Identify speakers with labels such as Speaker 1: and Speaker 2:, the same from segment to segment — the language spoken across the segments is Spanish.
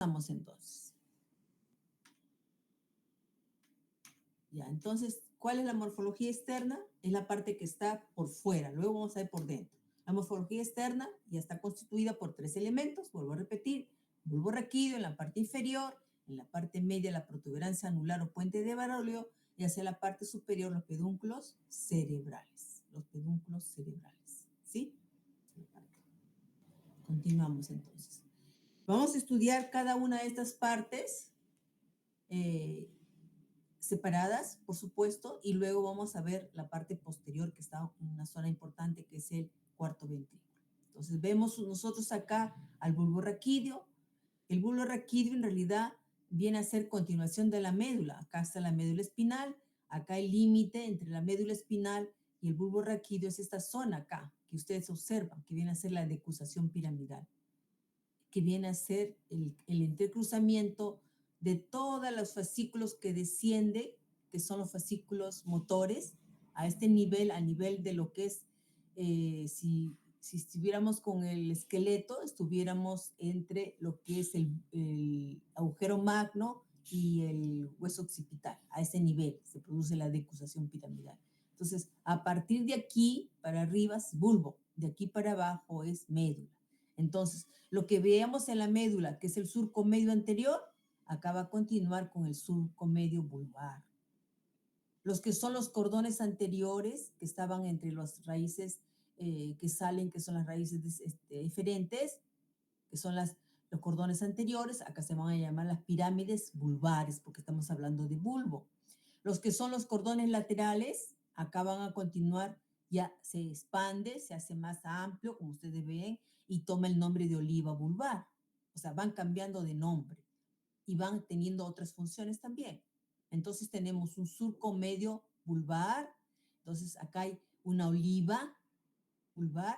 Speaker 1: Vamos entonces. Ya, entonces, ¿cuál es la morfología externa? Es la parte que está por fuera, luego vamos a ver por dentro. La morfología externa ya está constituida por 3 elementos, vuelvo a repetir, bulbo raquídeo en la parte inferior, en la parte media la protuberancia anular o puente de Baroglio y hacia la parte superior los pedúnculos cerebrales. Los pedúnculos cerebrales, ¿sí? Continuamos entonces. Vamos a estudiar cada una de estas partes separadas, por supuesto, y luego vamos a ver la parte posterior que está en una zona importante que es el cuarto ventrículo. Entonces vemos nosotros acá al bulbo raquídeo. El bulbo raquídeo en realidad viene a ser continuación de la médula. Acá está la médula espinal, acá el límite entre la médula espinal y el bulbo raquídeo es esta zona acá que ustedes observan, que viene a ser la decusación piramidal, que viene a ser el entrecruzamiento de todos los fascículos que desciende, que son los fascículos motores, a este nivel, a nivel de lo que es, si estuviéramos con el esqueleto, estuviéramos entre lo que es el agujero magno y el hueso occipital. A ese nivel se produce la decusación piramidal. Entonces, a partir de aquí para arriba es bulbo, de aquí para abajo es médula. Entonces, lo que veamos en la médula, que es el surco medio anterior, acá va a continuar con el surco medio vulvar. Los que son los cordones anteriores, que estaban entre las raíces que salen, que son las raíces diferentes, que son los cordones anteriores, acá se van a llamar las pirámides vulvares, porque estamos hablando de bulbo. Los que son los cordones laterales, acá van a continuar, ya se expande, se hace más amplio, como ustedes ven, y toma el nombre de oliva vulvar. O sea, van cambiando de nombre y van teniendo otras funciones también. Entonces tenemos un surco medio vulvar, entonces acá hay una oliva vulvar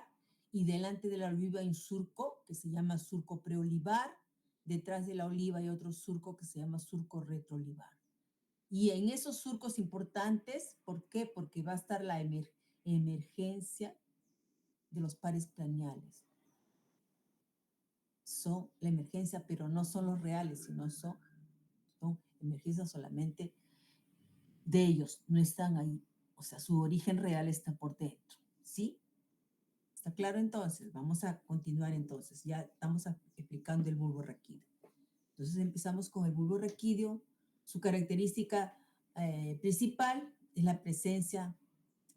Speaker 1: y delante de la oliva hay un surco que se llama surco preolivar, detrás de la oliva hay otro surco que se llama surco retroolivar. Y en esos surcos importantes, ¿por qué? Porque va a estar la emergencia de los pares craneales. Son la emergencia, pero no son los reales, sino son emergencias solamente de ellos, no están ahí. O sea, su origen real está por dentro, ¿sí? ¿Está claro entonces? Vamos a continuar entonces. Ya estamos explicando el bulbo raquídeo. Entonces empezamos con el bulbo raquídeo. Su característica principal es la presencia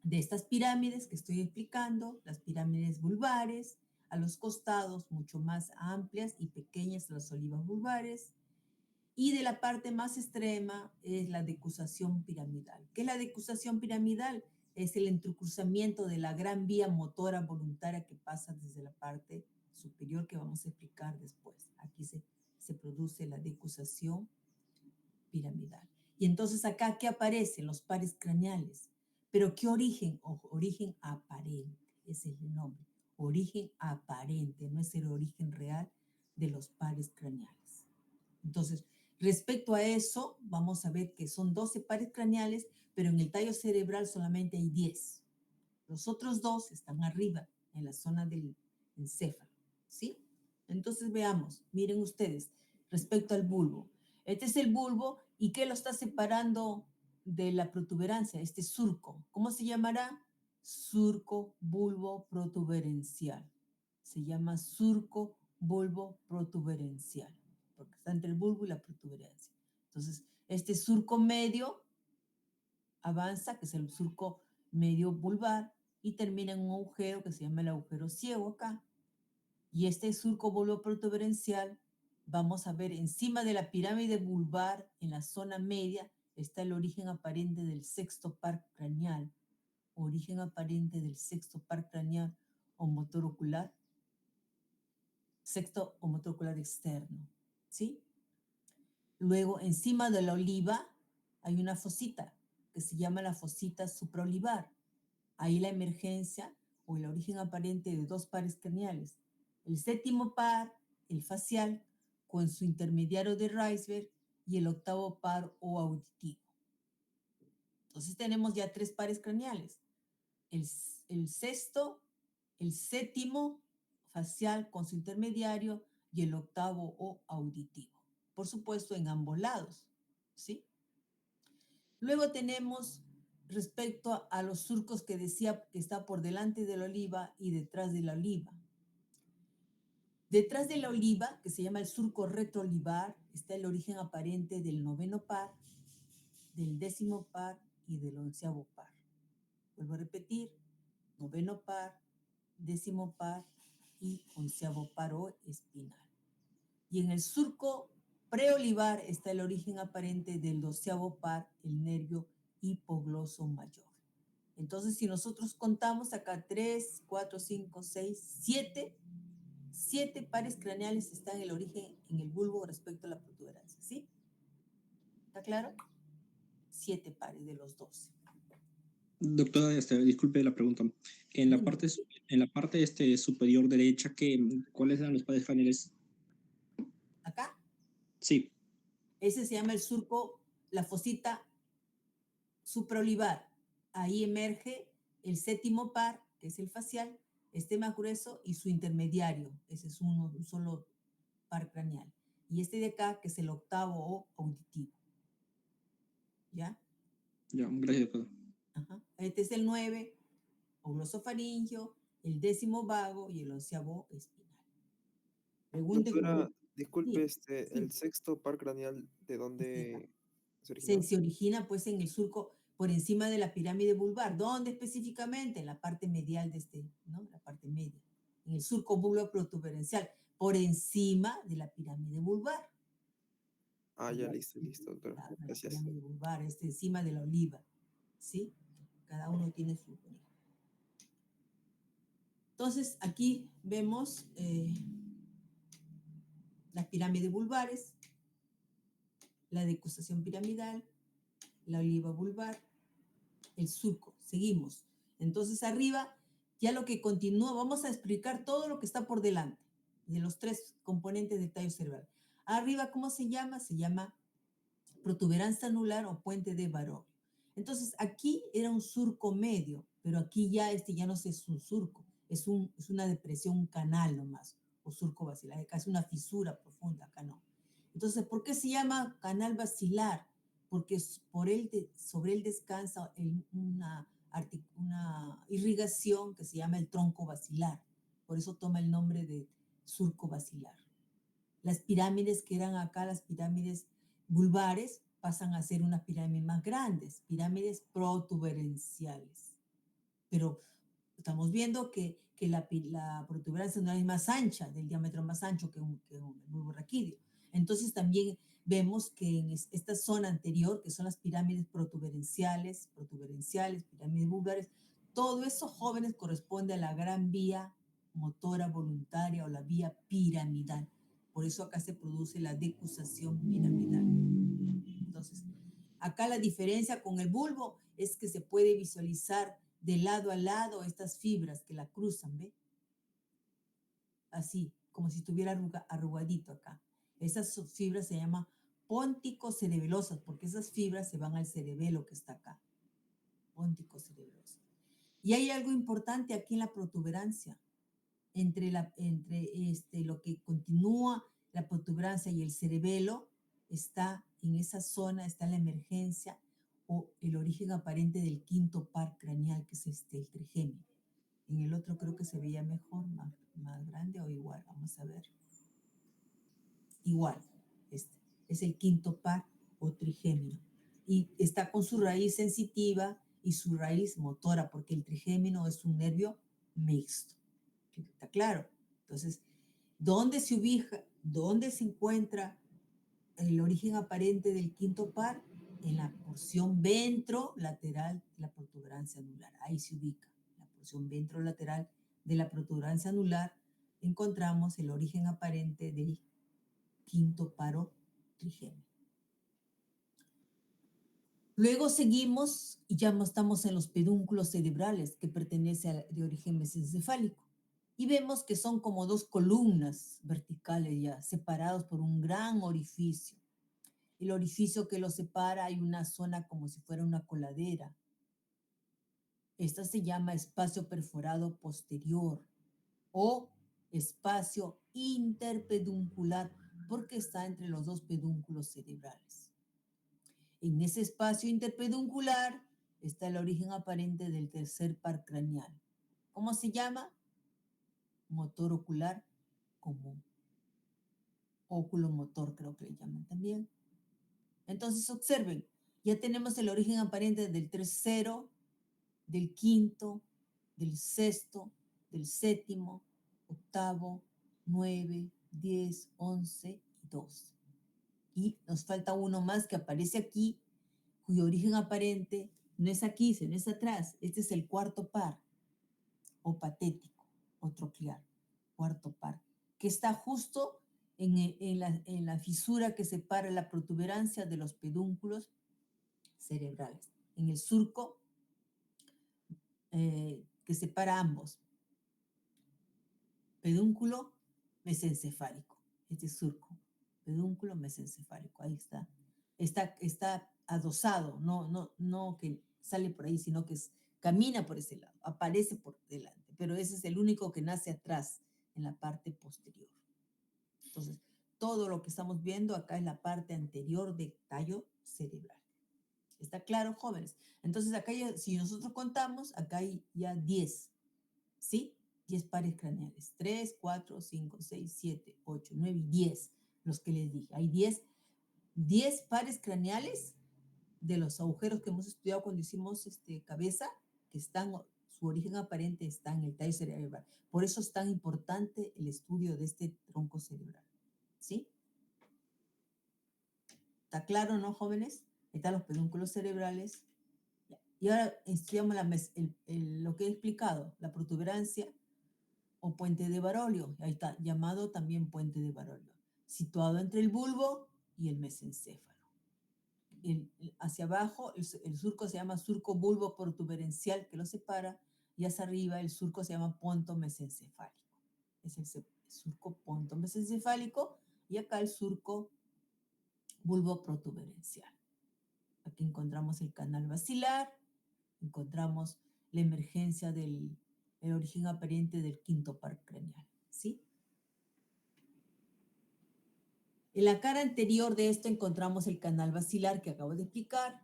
Speaker 1: de estas pirámides que estoy explicando, las pirámides vulvares, a los costados mucho más amplias y pequeñas las olivas vulvares, y de la parte más extrema es la decusación piramidal. ¿Qué es la decusación piramidal? Es el entrecruzamiento de la gran vía motora voluntaria que pasa desde la parte superior que vamos a explicar después. Aquí se produce la decusación piramidal. Y entonces acá, ¿qué aparecen? Los pares craneales. ¿Pero qué origen? Origen aparente, ese es el nombre. Origen aparente, no es el origen real de los pares craneales. Entonces, respecto a eso, vamos a ver que son 12 pares craneales, pero en el tallo cerebral solamente hay 10. Los otros 2 están arriba, en la zona del encéfalo, ¿sí? Entonces veamos, miren ustedes, respecto al bulbo. Este es el bulbo, ¿y qué lo está separando de la protuberancia? Este surco. ¿Cómo se llamará? Surco bulbo protuberencial. Se llama surco bulbo protuberencial, porque está entre el bulbo y la protuberancia. Entonces, este surco medio avanza, que es el surco medio vulvar, y termina en un agujero que se llama el agujero ciego acá. Y este surco bulbo protuberencial, vamos a ver encima de la pirámide vulvar, en la zona media, está el origen aparente del sexto par craneal. Origen aparente del sexto par craneal o motor ocular. Sexto o motor ocular externo, ¿sí? Luego, encima de la oliva hay una fosita que se llama la fosita supraolivar. Ahí la emergencia o el origen aparente de 2 pares craneales. El séptimo par, el facial, con su intermediario de Reisberg, y el octavo par o auditivo. Entonces tenemos ya 3 pares craneales. El sexto, el séptimo facial con su intermediario y el octavo o auditivo. por supuesto, en ambos lados, ¿sí? Luego tenemos respecto a los surcos que decía que está por delante de la oliva y detrás de la oliva. Detrás de la oliva, que se llama el surco retroolivar, está el origen aparente del 9º par, del 10º par y del 11º par. Vuelvo a repetir, 9º par, 10º par y 11º par o espinal. Y en el surco preolivar está el origen aparente del 12º par, el nervio hipogloso mayor. Entonces, si nosotros contamos acá 3, 4, 5, 6, 7 pares craneales están en el origen en el bulbo respecto a la protuberancia, ¿sí? ¿Está claro? 7 pares de los 12.
Speaker 2: Doctora, disculpe la pregunta. En la
Speaker 1: Dime.
Speaker 2: parte, en la parte superior derecha, ¿cuáles eran los padres craneales?
Speaker 1: Acá,
Speaker 2: Sí,
Speaker 1: ese se llama el surco, la fosita supraolivar. Ahí emerge el 7º par, que es el facial, este más grueso, y su intermediario. Ese es un solo par craneal. Y este de acá, que es el 8º o auditivo. ¿Ya?
Speaker 2: ya, gracias, doctora.
Speaker 1: Ajá. Este es el 9, o glosofaringio, el 10º vago y el 11º espinal. Pregunten
Speaker 3: Doctora,
Speaker 1: como...
Speaker 3: disculpe,
Speaker 1: Sí,
Speaker 3: el
Speaker 1: sí.
Speaker 3: sexto par craneal, ¿de
Speaker 1: Este de acá.
Speaker 3: dónde se
Speaker 1: Se,
Speaker 3: originó?
Speaker 1: se origina pues en el surco por encima de la pirámide vulvar. ¿Dónde específicamente? En la parte medial de este, ¿no? La parte media. En el surco bulbo-protuberencial, por encima de la pirámide vulvar.
Speaker 3: Ah, ya,
Speaker 1: ¿Ya?
Speaker 3: listo, listo, doctora.
Speaker 1: Claro, la
Speaker 3: Gracias.
Speaker 1: pirámide vulvar, encima de la oliva. ¿Sí? Cada uno tiene su... Entonces, aquí vemos las pirámides vulvares, la decusación piramidal, la oliva vulvar, el surco. Seguimos. Entonces, arriba, ya lo que continúa, vamos a explicar todo lo que está por delante de los 3 componentes del tallo cerebral. Arriba, ¿cómo se llama? Se llama protuberancia anular o puente de Barovia. Entonces, aquí era un surco medio, pero aquí ya ya no es un surco, es una depresión, un canal nomás, o surco basilar. Acá es una fisura profunda, acá no. Entonces, ¿por qué se llama canal basilar? Porque sobre él descansa una irrigación que se llama el tronco basilar. Por eso toma el nombre de surco basilar. Las pirámides que eran acá, las pirámides vulvares, pasan a ser unas pirámides más grandes, pirámides protuberenciales. Pero estamos viendo que la protuberancia no es más ancha, del diámetro más ancho que un bulbo raquídeo. Entonces también vemos que en esta zona anterior, que son las pirámides protuberenciales, pirámides vulvares, todo eso, jóvenes, corresponde a la gran vía motora voluntaria o la vía piramidal. Por eso acá se produce la decusación piramidal. Entonces, acá la diferencia con el bulbo es que se puede visualizar de lado a lado estas fibras que la cruzan, ¿ve? Así, como si estuviera arrugadito acá. Esas fibras se llaman póntico-cerebelosas, porque esas fibras se van al cerebelo que está acá. Póntico-cerebelosa. Y hay algo importante aquí en la protuberancia. Entre lo que continúa la protuberancia y el cerebelo, está en esa zona, está la emergencia o el origen aparente del 5º par craneal, que es el trigémino. En el otro creo que se veía mejor, más grande o igual, vamos a ver. Igual, este es el 5º par o trigémino. Y está con su raíz sensitiva y su raíz motora, porque el trigémino es un nervio mixto. ¿Está claro? Entonces, ¿dónde se ubica, dónde se encuentra el origen aparente del 5º par? En la porción ventrolateral de la protuberancia anular. Ahí se ubica. En la porción ventrolateral de la protuberancia anular encontramos el origen aparente del 5º paro trigémino. Luego seguimos y ya estamos en los pedúnculos cerebrales, que pertenece de origen mesencefálico. Y vemos que son como 2 columnas verticales ya, separados por un gran orificio. El orificio que los separa, hay una zona como si fuera una coladera. Esta se llama espacio perforado posterior o espacio interpeduncular porque está entre los dos pedúnculos cerebrales. En ese espacio interpeduncular está el origen aparente del tercer par craneal. ¿Cómo se llama? Motor ocular común. Oculomotor creo que le llaman también. Entonces observen, ya tenemos el origen aparente del tercero, del quinto, del sexto, del séptimo, octavo, 9, 10, 11 y 12. Y nos falta uno más que aparece aquí, cuyo origen aparente no es aquí, sino es atrás. Este es el cuarto par, o patético, o troclear, cuarto par, que está justo en la fisura que separa la protuberancia de los pedúnculos cerebrales, en el surco que separa ambos, pedúnculo mesencefálico, este surco, pedúnculo mesencefálico, ahí está. Está adosado, no que sale por ahí, sino que camina por ese lado, aparece por delante, pero ese es el único que nace atrás, en la parte posterior. Entonces, todo lo que estamos viendo acá es la parte anterior del tallo cerebral. ¿Está claro, jóvenes? Entonces, acá ya, si nosotros contamos, acá hay ya 10, ¿sí? 10 pares craneales. 3, 4, 5, 6, 7, 8, 9 y 10, los que les dije. Hay 10 pares craneales de los agujeros que hemos estudiado cuando hicimos cabeza, que están, su origen aparente está en el tallo cerebral. Por eso es tan importante el estudio de este tronco cerebral. ¿Sí? ¿Está claro, no, jóvenes? Ahí están los pedúnculos cerebrales. Y ahora estudiamos lo que he explicado, la protuberancia o puente de Barolio. Ahí está, llamado también puente de Barolio, situado entre el bulbo y el mesencéfalo. Hacia abajo, el surco se llama surco bulbo protuberencial, que lo separa, y hacia arriba el surco se llama ponto mesencefálico. Es el surco ponto mesencefálico, y acá el surco bulbo protuberencial. Aquí encontramos el canal basilar, encontramos la emergencia del origen aparente del quinto par craneal, ¿sí? En la cara anterior de esto encontramos el canal basilar que acabo de explicar,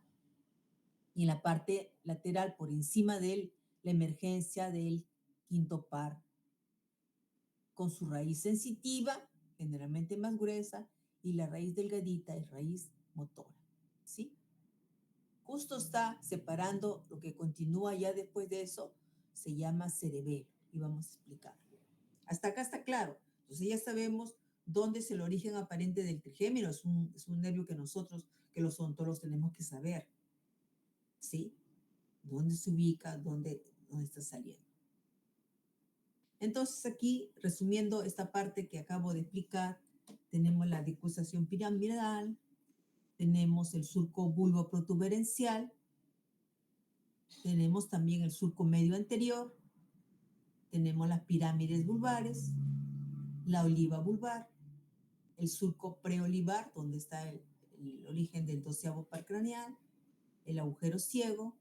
Speaker 1: y en la parte lateral, por encima de él, la emergencia del quinto par, con su raíz sensitiva, generalmente más gruesa, y la raíz delgadita es raíz motora, ¿sí? Justo está separando lo que continúa ya después de eso, se llama cerebelo, y vamos a explicarlo. Hasta acá está claro. Entonces ya sabemos dónde es el origen aparente del trigémino. Es un nervio que nosotros, que los odontólogos, tenemos que saber, ¿sí? Dónde se ubica, dónde está saliendo. Entonces aquí, resumiendo esta parte que acabo de explicar, tenemos la decusación piramidal, tenemos el surco bulbo protuberencial, tenemos también el surco medio anterior, tenemos las pirámides vulvares, la oliva vulvar, el surco preolivar, donde está el origen del 12º par craneal, el agujero ciego,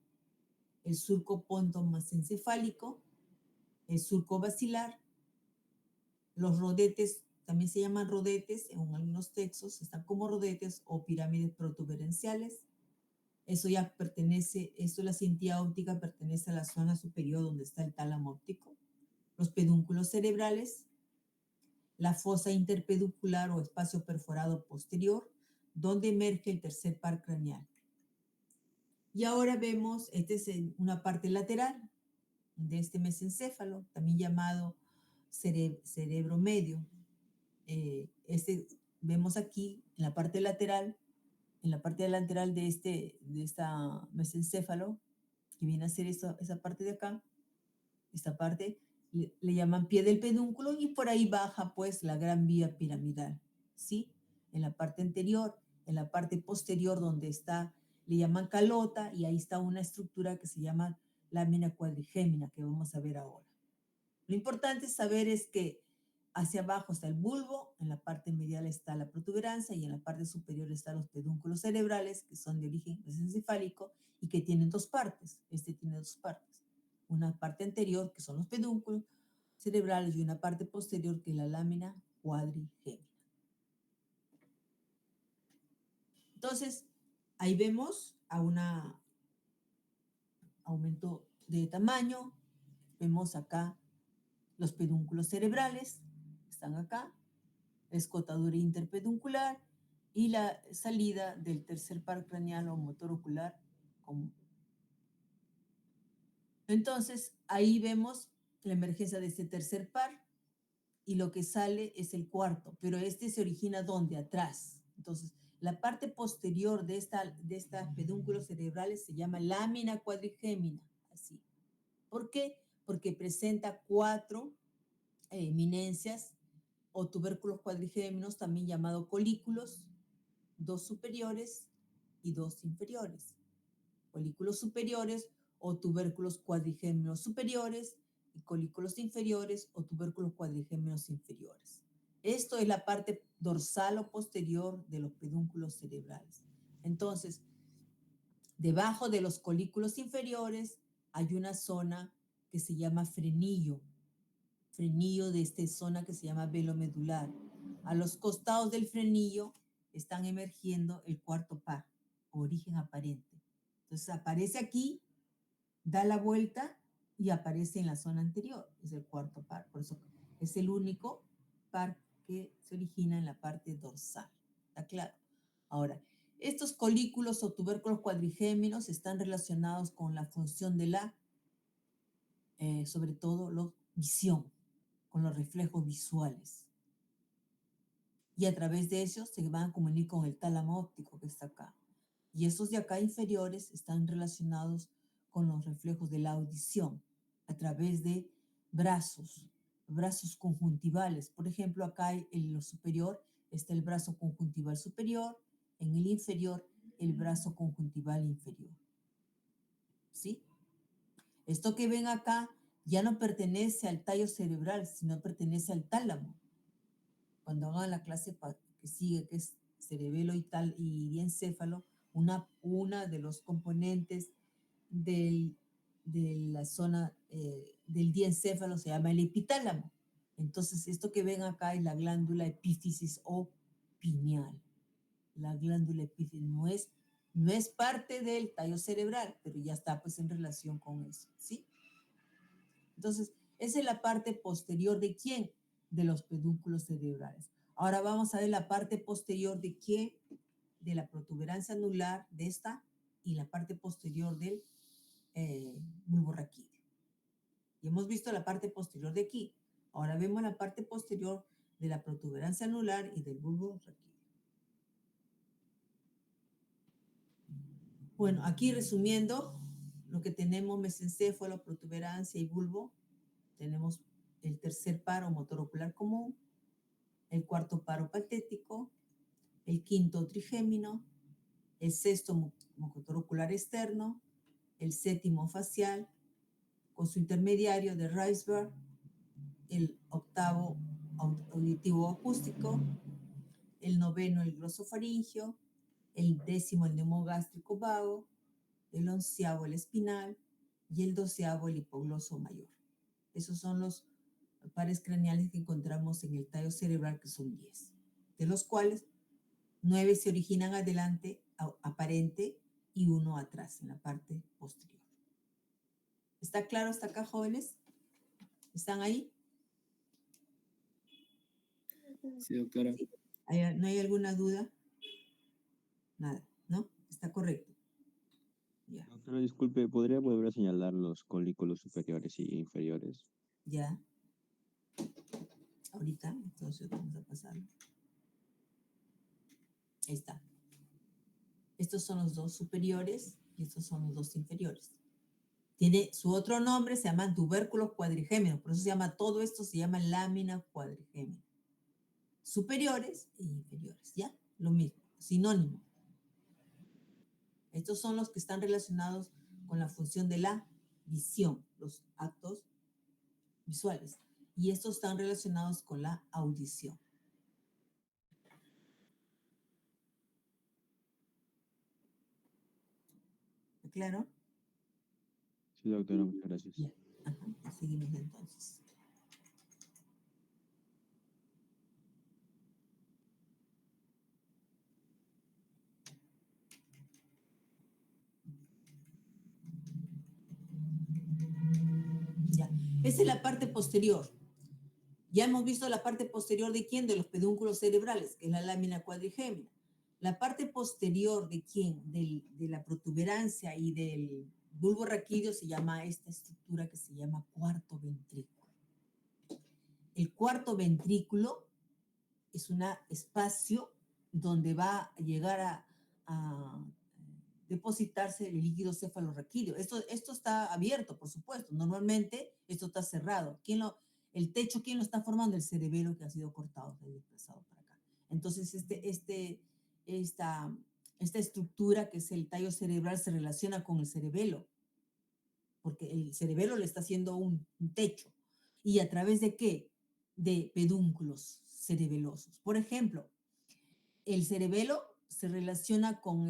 Speaker 1: el surco ponto mesencefálico, el surco basilar, los rodetes, también se llaman rodetes, en algunos textos están como rodetes o pirámides protuberenciales. Eso ya pertenece, esto la cinta óptica pertenece a la zona superior donde está el tálamo óptico. Los pedúnculos cerebrales, la fosa interpeduncular o espacio perforado posterior, donde emerge el tercer par craneal. Y ahora vemos, esta es una parte lateral de este mesencéfalo, también llamado cerebro medio. Vemos aquí en la parte lateral de esta mesencéfalo, que viene a ser esa parte de acá, esta parte le llaman pie del pedúnculo, y por ahí baja pues la gran vía piramidal, ¿sí? En la parte anterior, en la parte posterior donde está, le llaman calota, y ahí está una estructura que se llama lámina cuadrigémina, que vamos a ver ahora. Lo importante saber es que hacia abajo está el bulbo, en la parte medial está la protuberancia y en la parte superior están los pedúnculos cerebrales, que son de origen mesencefálico y que tienen dos partes. Este tiene dos partes. Una parte anterior, que son los pedúnculos cerebrales, y una parte posterior, que es la lámina cuadrigémina. Entonces, ahí vemos a un aumento de tamaño. Vemos acá los pedúnculos cerebrales, están acá, escotadura interpeduncular y la salida del tercer par craneal o motor ocular común. Entonces, ahí vemos la emergencia de este tercer par y lo que sale es el cuarto, pero este se origina ¿dónde? Atrás. Entonces, la parte posterior de estas pedúnculos cerebrales se llama lámina cuadrigémina, así. ¿Por qué? Porque presenta 4 eminencias o tubérculos cuadrigéminos, también llamado colículos, 2 superiores y 2 inferiores. Colículos superiores o tubérculos cuadrigéminos superiores y colículos inferiores o tubérculos cuadrigéminos inferiores. Esto es la parte dorsal o posterior de los pedúnculos cerebrales. Entonces, debajo de los colículos inferiores hay una zona que se llama frenillo de esta zona que se llama velo medular. A los costados del frenillo están emergiendo el cuarto par, origen aparente. Entonces aparece aquí, da la vuelta y aparece en la zona anterior, es el cuarto par. Por eso es el único par que se origina en la parte dorsal. ¿Está claro? Ahora, estos colículos o tubérculos cuadrigéminos están relacionados con la función de la, sobre todo, la visión, con los reflejos visuales. Y a través de ellos se van a comunicar con el tálamo óptico que está acá. Y estos de acá inferiores están relacionados con los reflejos de la audición a través de brazos conjuntivales. Por ejemplo, acá en lo superior está el brazo conjuntival superior, en el inferior el brazo conjuntival inferior. ¿Sí? Esto que ven acá ya no pertenece al tallo cerebral, sino pertenece al tálamo. Cuando hagan la clase que sigue, que es cerebelo y diencéfalo, una de los componentes de la zona del diencéfalo se llama el epitálamo. Entonces, esto que ven acá es la glándula epífisis o pineal. La glándula epífisis no es parte del tallo cerebral, pero ya está pues en relación con eso, ¿sí? Entonces, esa es la parte posterior de ¿quién? De los pedúnculos cerebrales. Ahora vamos a ver la parte posterior de ¿quién? De la protuberancia anular de esta y la parte posterior del bulbo raquídeo. Y hemos visto la parte posterior de aquí. Ahora vemos la parte posterior de la protuberancia anular y del bulbo raquídeo. Bueno, aquí resumiendo, lo que tenemos mesencéfalo, protuberancia y bulbo. Tenemos el tercer paro motor ocular común, el cuarto paro patético, el quinto trigémino, el sexto motor ocular externo, el séptimo facial, con su intermediario de Reisberg, el octavo auditivo acústico, el noveno el glosofaringio, el décimo el neumogástrico vago, el onceavo el espinal y el doceavo el hipogloso mayor. Esos son los pares craneales que encontramos en el tallo cerebral, que son 10, de los cuales 9 se originan adelante, aparente, y 1 atrás, en la parte posterior. ¿Está claro hasta acá, jóvenes? ¿Están ahí?
Speaker 2: Sí, doctora.
Speaker 1: ¿Sí? ¿No hay alguna duda? Nada, ¿no? Está correcto. Ya.
Speaker 4: Doctora, disculpe, ¿podría volver a señalar los colículos superiores y inferiores?
Speaker 1: Ya. Ahorita, entonces vamos a pasar. Ahí está. Estos son los 2 superiores y estos son los 2 inferiores. Tiene su otro nombre, se llaman tubérculos cuadrigéminos, por eso se llama, todo esto se llama lámina cuadrigémina. Superiores e inferiores, ¿ya? Lo mismo, sinónimo. Estos son los que están relacionados con la función de la visión, los actos visuales. Y estos están relacionados con la audición. ¿Está claro?
Speaker 4: Sí, doctora, muchas gracias.
Speaker 1: Ya. Ajá, seguimos entonces. Esa es la parte posterior. Ya hemos visto la parte posterior de quién, de los pedúnculos cerebrales, que es la lámina cuadrigémina. La parte posterior de quién, de la protuberancia y del bulbo raquídeo se llama esta estructura que se llama cuarto ventrículo. El cuarto ventrículo es un espacio donde va a llegar a depositarse el líquido cefalorraquídeo. Esto está abierto, por supuesto. Normalmente esto está cerrado. El techo, ¿quién lo está formando? El cerebelo que ha sido cortado, que ha desplazado para acá. Entonces, esta estructura que es el tallo cerebral se relaciona con el cerebelo, porque el cerebelo le está haciendo un techo. ¿Y a través de qué? De pedúnculos cerebelosos. Por ejemplo, el cerebelo se relaciona con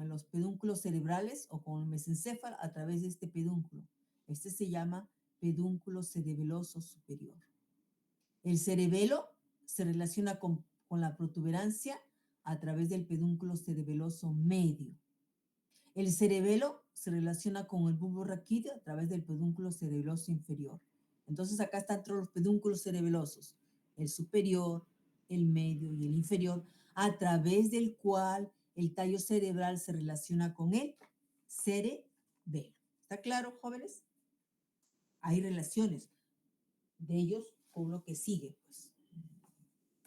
Speaker 1: los pedúnculos cerebrales o con el mesencéfalo a través de este pedúnculo. Este se llama pedúnculo cerebeloso superior. El cerebelo se relaciona con la protuberancia a través del pedúnculo cerebeloso medio. El cerebelo se relaciona con el bulbo raquídeo a través del pedúnculo cerebeloso inferior. Entonces acá están todos los pedúnculos cerebelosos, el superior, el medio y el inferior, a través del cual el tallo cerebral se relaciona con el cerebelo. ¿Está claro, jóvenes? Hay relaciones de ellos con lo que sigue, pues.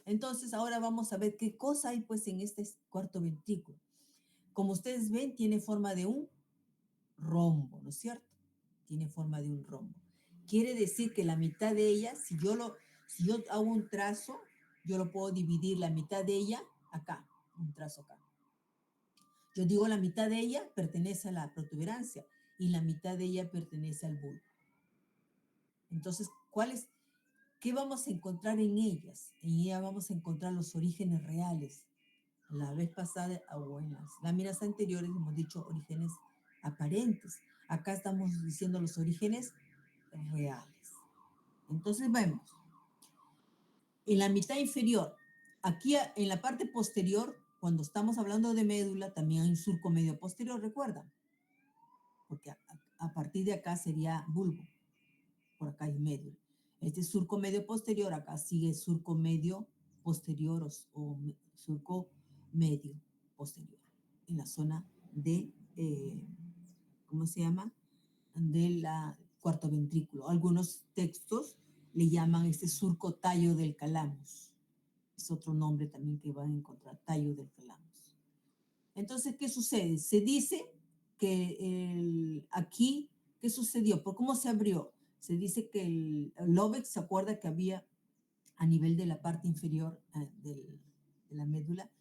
Speaker 1: Entonces, ahora vamos a ver qué cosa hay, pues, en este cuarto ventrículo. Como ustedes ven, tiene forma de un rombo, ¿no es cierto? Tiene forma de un rombo. Quiere decir que la mitad de ella, si yo hago un trazo, yo lo puedo dividir la mitad de ella acá, un trazo acá. Yo digo la mitad de ella pertenece a la protuberancia y la mitad de ella pertenece al bulbo. Entonces, ¿qué vamos a encontrar en ellas? En ellas vamos a encontrar los orígenes reales. La vez pasada, o en las láminas anteriores, hemos dicho orígenes aparentes. Acá estamos diciendo los orígenes reales. Entonces vemos, en la mitad inferior, aquí en la parte posterior, cuando estamos hablando de médula, también hay un surco medio posterior, ¿recuerdan? Porque a partir de acá sería bulbo. Por acá hay médula. Este surco medio posterior, acá sigue surco medio posterior o surco medio posterior, en la zona de, ¿cómo se llama? De la cuarto ventrículo. Algunos textos le llaman este surco tallo del calamus. Es otro nombre también que van a encontrar, tallo del calamus. Entonces, ¿qué sucede? Se dice que aquí, ¿qué sucedió? ¿Por cómo se abrió? Se dice que el lóbex, ¿se acuerda que había a nivel de la parte inferior de la médula?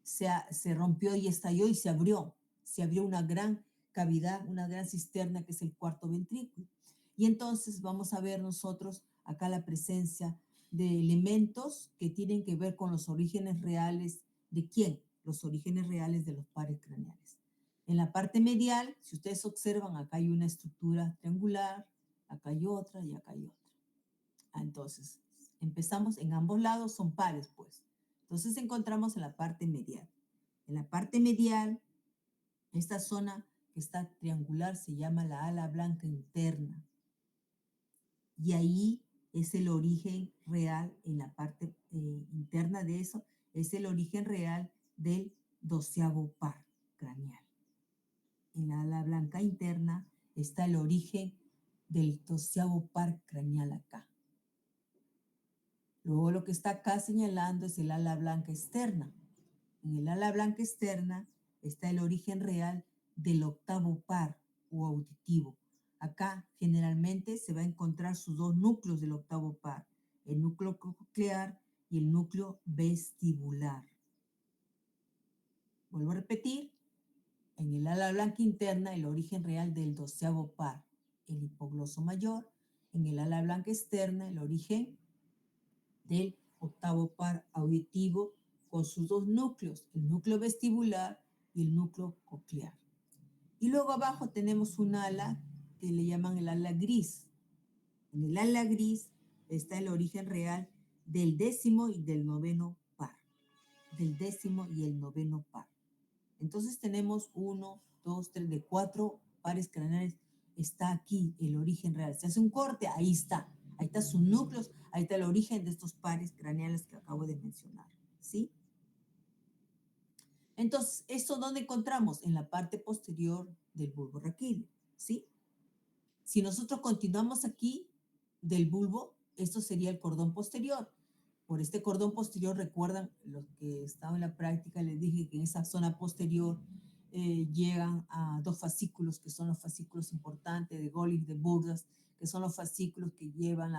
Speaker 1: Se rompió y estalló y se abrió. Se abrió una gran cavidad, una gran cisterna que es el cuarto ventrículo. Y entonces vamos a ver nosotros acá la presencia de elementos que tienen que ver con los orígenes reales. ¿De quién? Los orígenes reales de los pares craneales. En la parte medial, si ustedes observan, acá hay una estructura triangular, acá hay otra y acá hay otra. Entonces, empezamos en ambos lados, son pares, pues. Entonces encontramos en la parte medial. En la parte medial, esta zona que está triangular se llama la ala blanca interna. Y ahí es el origen real, en la parte interna de eso, es el origen real del 12º par craneal. En la ala blanca interna está el origen del 12º par craneal acá. Luego lo que está acá señalando es el ala blanca externa. En el ala blanca externa está el origen real del 8º par o auditivo. Acá generalmente se va a encontrar sus dos núcleos del 8º par, el núcleo coclear y el núcleo vestibular. Vuelvo a repetir, en el ala blanca interna el origen real del 12º par, el hipogloso mayor. En el ala blanca externa el origen del 8º par auditivo con sus dos núcleos, el núcleo vestibular y el núcleo coclear. Y luego abajo tenemos un ala que le llaman el ala gris. En el ala gris está el origen real del 10º y del 9º par. Del 10º y el 9º par. Entonces tenemos 1, 2, 3, de 4 pares craneales está aquí el origen real. Se hace un corte, ahí está sus núcleos, ahí está el origen de estos pares craneales que acabo de mencionar, ¿sí? Entonces, ¿esto dónde encontramos? En la parte posterior del bulbo raquídeo, ¿sí? Si nosotros continuamos aquí del bulbo, esto sería el cordón posterior. Por este cordón posterior, recuerdan, los que estaban en la práctica, les dije que en esa zona posterior llegan a dos fascículos, que son los fascículos importantes de Golgi, de Burdas, que son los fascículos que llevan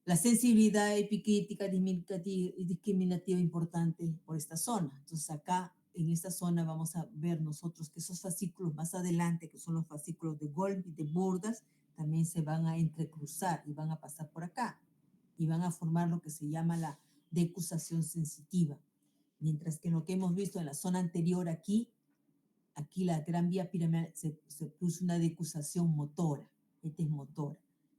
Speaker 1: la sensibilidad epicrítica y discriminativa importante por esta zona. Entonces acá, en esta zona, vamos a ver nosotros que esos fascículos más adelante, que son los fascículos de Golgi, de Burdas, también se van a entrecruzar y van a pasar por acá y van a formar lo que se llama la decusación sensitiva. Mientras que en lo que hemos visto en la zona anterior aquí la gran vía piramidal se produce una decusación motora. Esta es motora.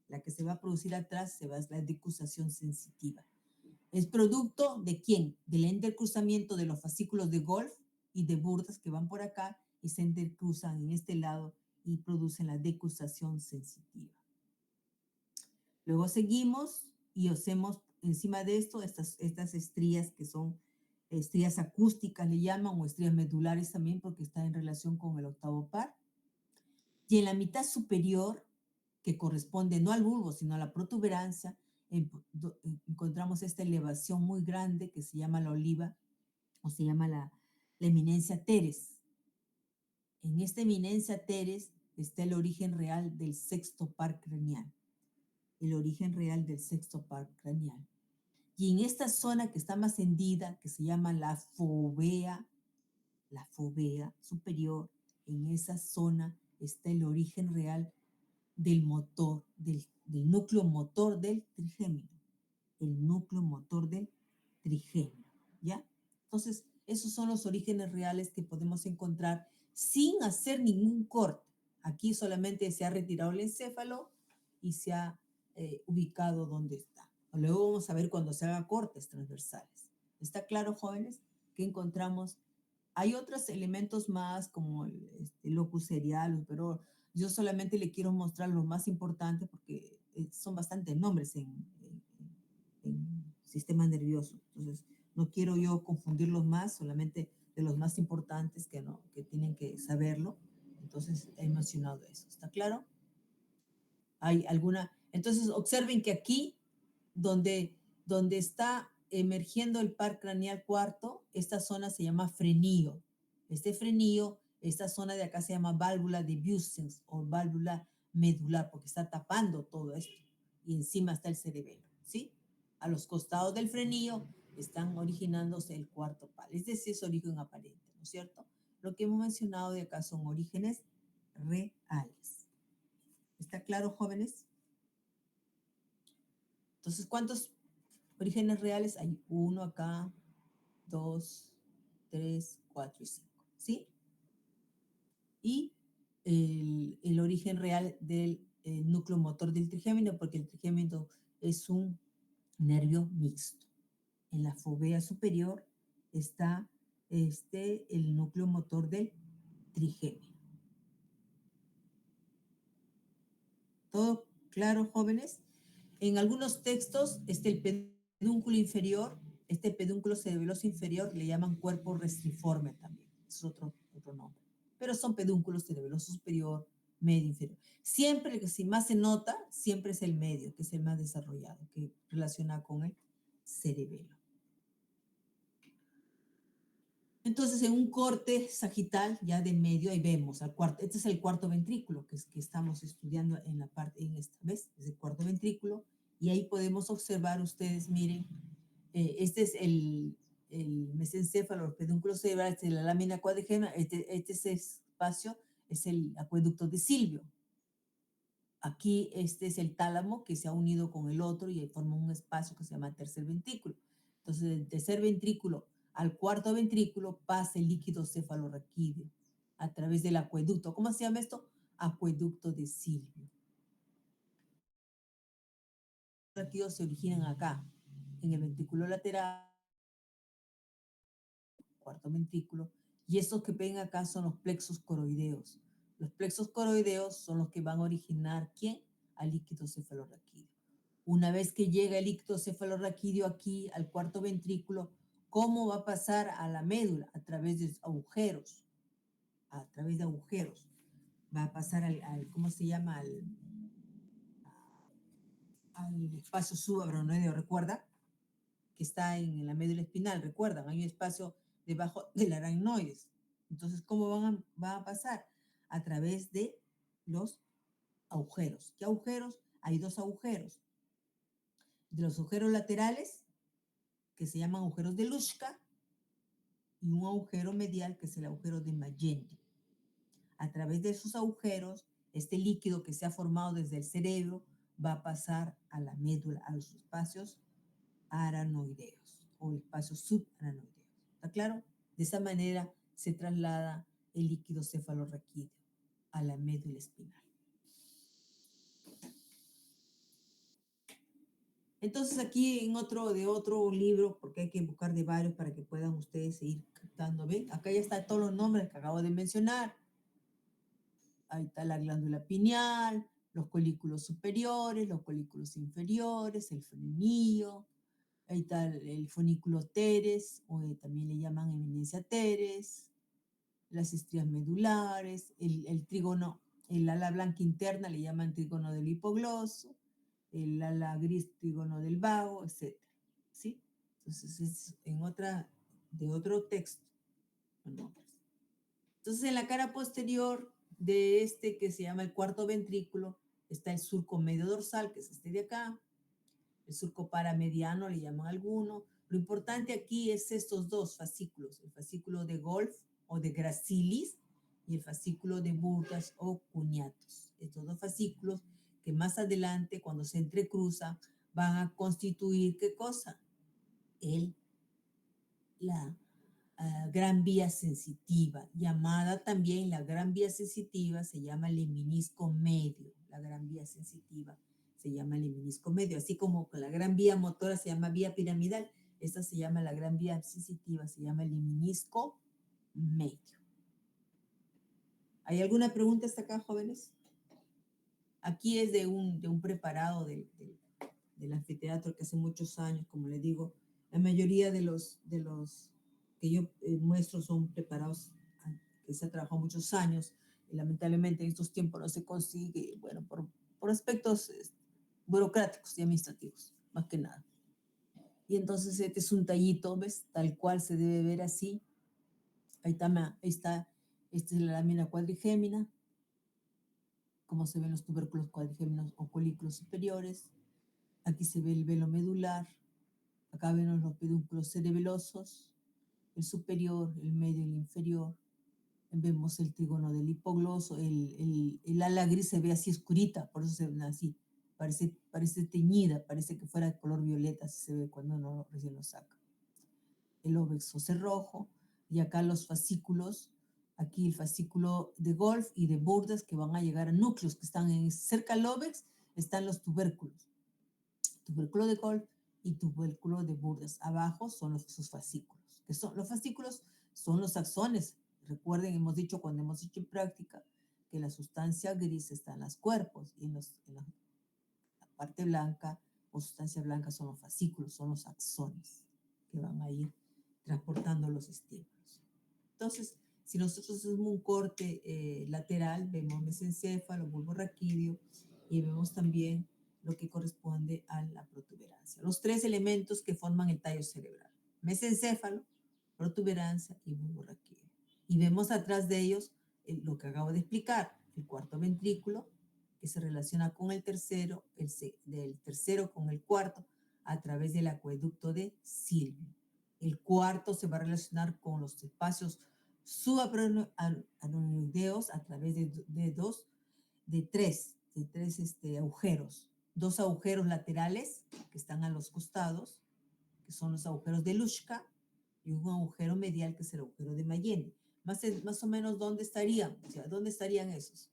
Speaker 1: La que se va a producir atrás es la decusación sensitiva. ¿Es producto de quién? Del entrecruzamiento de los fascículos de Golgi y de Burdas que van por acá y se entrecruzan en este lado y producen la decusación sensitiva. Luego seguimos y hacemos encima de esto estas estrías que son estrías acústicas, le llaman, o estrías medulares también, porque está en relación con el octavo par. Y en la mitad superior, que corresponde no al bulbo, sino a la protuberancia, encontramos esta elevación muy grande que se llama la oliva, o se llama la eminencia teres. En esta eminencia teres está el origen real del sexto par craneal. El origen real del sexto par craneal. Y en esta zona que está más hendida, que se llama la fovea superior, en esa zona está el origen real del motor, del núcleo motor del trigémino. El núcleo motor del trigémino, ¿ya? Entonces, esos son los orígenes reales que podemos encontrar sin hacer ningún corte. Aquí solamente se ha retirado el encéfalo y se ha ubicado donde está. Luego vamos a ver cuando se haga cortes transversales. ¿Está claro, jóvenes? ¿Qué encontramos? Hay otros elementos más como el locus serial, pero yo solamente le quiero mostrar los más importantes porque son bastantes nombres en sistema nervioso. Entonces, no quiero yo confundirlos más, solamente de los más importantes que tienen que saberlo. Entonces, he mencionado eso. ¿Está claro? ¿Hay alguna? Entonces, observen que aquí, donde está emergiendo el par craneal cuarto, esta zona se llama frenillo. Este frenillo, esta zona de acá se llama válvula de Bussens o válvula medular, porque está tapando todo esto. Y encima está el cerebelo, ¿sí? A los costados del frenillo están originándose el cuarto par. Es decir, es origen aparente, ¿no es cierto? Lo que hemos mencionado de acá son orígenes reales. ¿Está claro, jóvenes? Entonces, ¿cuántos orígenes reales hay? 1 acá, 2, 3, 4 y 5, ¿sí? Y el origen real del núcleo motor del trigémino, porque el trigémino es un nervio mixto. En la fovea superior está el núcleo motor del trigémino. ¿Todo claro, jóvenes? En algunos textos, el pedúnculo inferior, este pedúnculo cerebeloso inferior, le llaman cuerpo restriforme también. Es otro nombre. Pero son pedúnculos cerebeloso superior, medio, inferior. Siempre el que si más se nota, siempre es el medio, que es el más desarrollado, que relaciona con el cerebelo. Entonces, en un corte sagital ya de medio, ahí vemos al cuarto. Este es el cuarto ventrículo que estamos estudiando en la parte, en esta vez, es el cuarto ventrículo. Y ahí podemos observar, ustedes miren, este es el mesencéfalo, el pedúnculo cerebral, este es la lámina cuadrigema, este es espacio, es el acueducto de Silvio. Aquí este es el tálamo que se ha unido con el otro y forma un espacio que se llama tercer ventrículo. Entonces, del tercer ventrículo al cuarto ventrículo pasa el líquido cefalorraquídeo a través del acueducto. ¿Cómo se llama esto? Acueducto de Silvio. Los raquídeos se originan acá, en el ventrículo lateral, cuarto ventrículo, y estos que ven acá son los plexos coroideos. Los plexos coroideos son los que van a originar, ¿quién? Al líquido cefalorraquídeo. Una vez que llega el líquido cefalorraquídeo aquí al cuarto ventrículo, ¿cómo va a pasar a la médula? A través de agujeros. A través de agujeros. Va a pasar ¿cómo se llama? Al espacio subarachnoideo, ¿recuerda? Que está en la médula espinal, ¿recuerdan? Hay un espacio debajo del aracnoides. Entonces, ¿cómo va a pasar? A través de los agujeros. ¿Qué agujeros? Hay dos agujeros. De los agujeros laterales, que se llaman agujeros de Luschka, y un agujero medial, que es el agujero de Magendie. A través de esos agujeros, este líquido que se ha formado desde el cerebro va a pasar a la médula, a los espacios aranoideos o espacios subaranoideos. ¿Está claro? De esa manera se traslada el líquido cefalorraquídeo a la médula espinal. Entonces aquí de otro libro, porque hay que buscar de varios para que puedan ustedes seguir captando. ¿Ven? Acá ya están todos los nombres que acabo de mencionar. Ahí está la glándula pineal, los colículos superiores, los colículos inferiores, el frenillo. Ahí está el fonículo teres, o también le llaman eminencia teres, las estrías medulares, el trígono, el ala blanca interna le llaman trígono del hipogloso, el ala gris trígono del vago, etc. ¿Sí? Entonces es de otro texto. Entonces en la cara posterior de este que se llama el cuarto ventrículo está el surco medio dorsal, que es este de acá, el surco paramediano le llaman alguno. Lo importante aquí es estos dos fascículos, el fascículo de Golf o de Gracilis y el fascículo de Burgas o Cuneatus. Estos dos fascículos que más adelante, cuando se entrecruzan, van a constituir, ¿qué cosa? La gran vía sensitiva, llamada también la gran vía sensitiva, se llama lemnisco medio. La gran vía sensitiva se llama lemnisco medio, así como la gran vía motora se llama vía piramidal, esta se llama la gran vía sensitiva, se llama lemnisco medio. ¿Hay alguna pregunta hasta acá, jóvenes? Aquí es de un preparado del anfiteatro que hace muchos años, como les digo, la mayoría de los que yo muestro son preparados que se ha trabajado muchos años y lamentablemente en estos tiempos no se consigue, bueno, por aspectos burocráticos y administrativos, más que nada. Y entonces este es un tallito, ¿ves? Tal cual se debe ver así. Ahí está, esta es la lámina cuadrigémina, cómo se ven los tubérculos cuadrigéminos o colículos superiores. Aquí se ve el velo medular. Acá vemos los pedúnculos cerebelosos, el superior, el medio y el inferior. Vemos el trígono del hipogloso, el ala gris se ve así oscurita, por eso se ve así, parece teñida, parece que fuera de color violeta, así se ve cuando uno recién lo saca. El óbex rojo, y acá los fascículos, aquí el fascículo de Golf y de Burdas que van a llegar a núcleos que están cerca del óbex, están los tubérculos. Tubérculo de Golf y tubérculo de Burdas. Abajo son sus fascículos. Los fascículos son los axones. Recuerden, hemos dicho cuando hemos hecho práctica que la sustancia gris está en los cuerpos y en la parte blanca o sustancia blanca son los fascículos, son los axones que van a ir transportando los estímulos. Entonces, si nosotros hacemos un corte lateral, vemos mesencéfalo, bulbo raquídeo y vemos también lo que corresponde a la protuberancia. Los tres elementos que forman el tallo cerebral: mesencéfalo, protuberancia y bulbo raquídeo. Y vemos atrás de ellos lo que acabo de explicar, el cuarto ventrículo, que se relaciona con el tercero, del tercero con el cuarto, a través del acueducto de Silvio. El cuarto se va a relacionar con los espacios subaranoideos a través de tres agujeros. Dos agujeros laterales que están a los costados, que son los agujeros de Luschka, y un agujero medial que es el agujero de Magendie. Más o menos, ¿dónde estarían? O sea, ¿dónde estarían esos?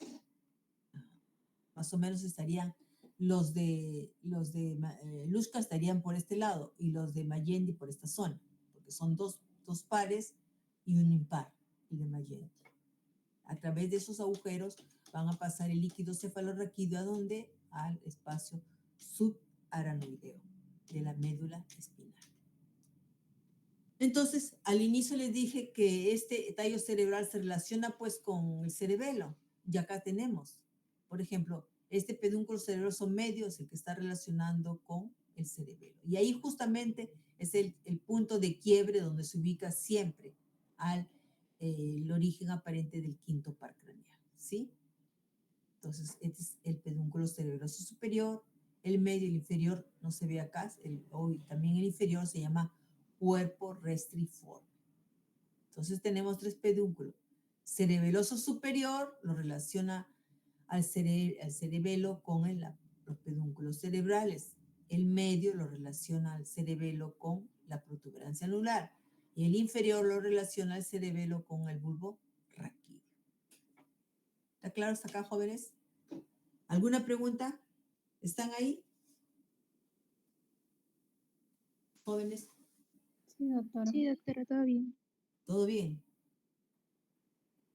Speaker 1: Más o menos estarían los de Luschka estarían por este lado y los de Magendie por esta zona, porque son dos pares y un impar, el de Magendie. A través de esos agujeros van a pasar el líquido cefalorraquídeo, ¿a dónde? Al espacio subaranoideo de la médula espinal. Entonces, al inicio les dije que este tallo cerebral se relaciona pues con el cerebelo. Y acá tenemos, por ejemplo, este pedúnculo cerebroso medio es el que está relacionando con el cerebelo. Y ahí justamente es el punto de quiebre donde se ubica siempre el origen aparente del quinto par craneal, ¿sí? Entonces, este es el pedúnculo cerebroso superior, el medio y el inferior no se ve acá, también el inferior se llama cuerpo restriforme. Entonces tenemos tres pedúnculos. Cerebeloso superior lo relaciona al cerebelo con los pedúnculos cerebrales. El medio lo relaciona al cerebelo con la protuberancia anular. Y el inferior lo relaciona al cerebelo con el bulbo raquídeo. ¿Está claro hasta acá, jóvenes? ¿Alguna pregunta? ¿Están ahí? Jóvenes,
Speaker 5: Sí, doctora, todo bien.
Speaker 1: ¿todo bien?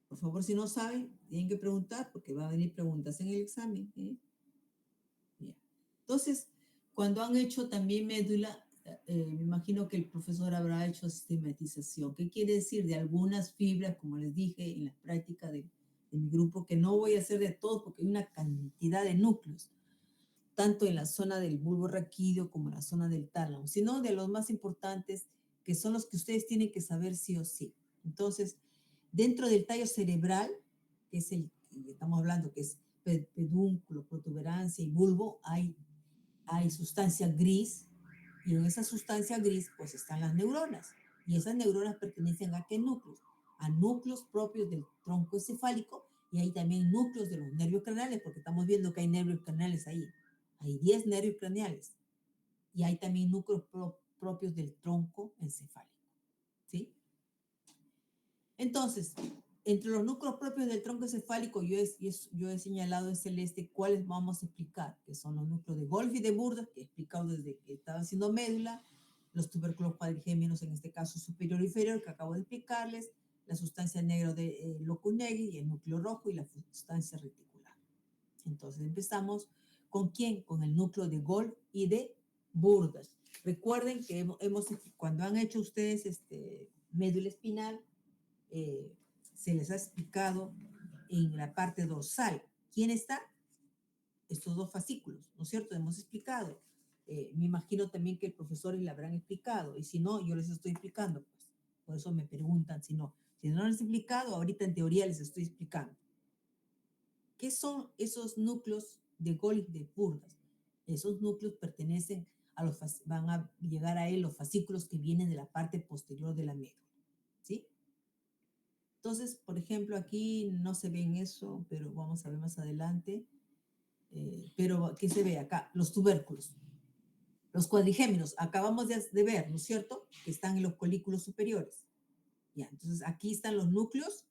Speaker 1: Por favor, si no saben, tienen que preguntar porque va a venir preguntas en el examen. ¿Eh? Bien. Entonces, cuando han hecho también médula, me imagino que el profesor habrá hecho sistematización. ¿Qué quiere decir? De algunas fibras, como les dije en la práctica de mi grupo, que no voy a hacer de todos porque hay una cantidad de núcleos, tanto en la zona del bulbo raquídeo como en la zona del tálamo, sino de los más importantes, que son los que ustedes tienen que saber sí o sí. Entonces, dentro del tallo cerebral, que es el que estamos hablando, que es pedúnculo, protuberancia y bulbo, hay sustancia gris, y en esa sustancia gris pues están las neuronas, y esas neuronas pertenecen a qué núcleos? A núcleos propios del tronco encefálico, y hay también núcleos de los nervios craneales, porque estamos viendo que hay nervios craneales ahí. Hay 10 nervios craneales, y hay también núcleos propios del tronco encefálico, ¿sí? Entonces, entre los núcleos propios del tronco encefálico, yo he señalado en celeste cuáles vamos a explicar, que son los núcleos de Golgi y de Burdach, que he explicado desde que estaba haciendo médula, los tubérculos cuadrigémenos, en este caso superior e inferior, que acabo de explicarles, la sustancia negra de Locunegui y el núcleo rojo y la sustancia reticular. Entonces, empezamos ¿con quién? Con el núcleo de Golgi y de Burdach. Recuerden que cuando han hecho ustedes médula espinal, se les ha explicado en la parte dorsal. ¿Quién está? Estos dos fascículos, ¿no es cierto? Hemos explicado. Me imagino también que el profesor le habrán explicado, y si no, yo les estoy explicando, pues. Por eso me preguntan si no. Si no les he explicado, ahorita en teoría les estoy explicando. ¿Qué son esos núcleos de Golgi y de Burdach? Esos núcleos pertenecen van a llegar a él los fascículos que vienen de la parte posterior de la médula, ¿sí? Entonces, por ejemplo, aquí no se ve en eso, pero vamos a ver más adelante. Pero, ¿qué se ve acá? Los tubérculos. Los cuadrigémenos, acabamos de ver, ¿no es cierto? Que están en los colículos superiores. Ya, entonces aquí están los núcleos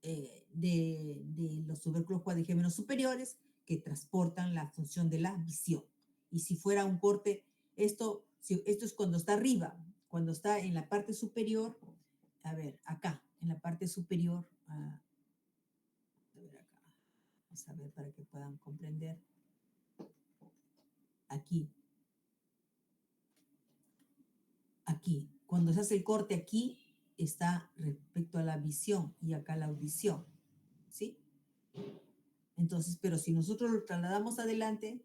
Speaker 1: de los tubérculos cuadrigémenos superiores que transportan la función de la visión. Y si fuera un corte, esto es cuando está arriba, cuando está en la parte superior, a ver, acá, en la parte superior, a ver acá, vamos a ver para que puedan comprender. Aquí, cuando se hace el corte aquí, está respecto a la visión y acá la audición, ¿sí? Entonces, pero si nosotros lo trasladamos adelante,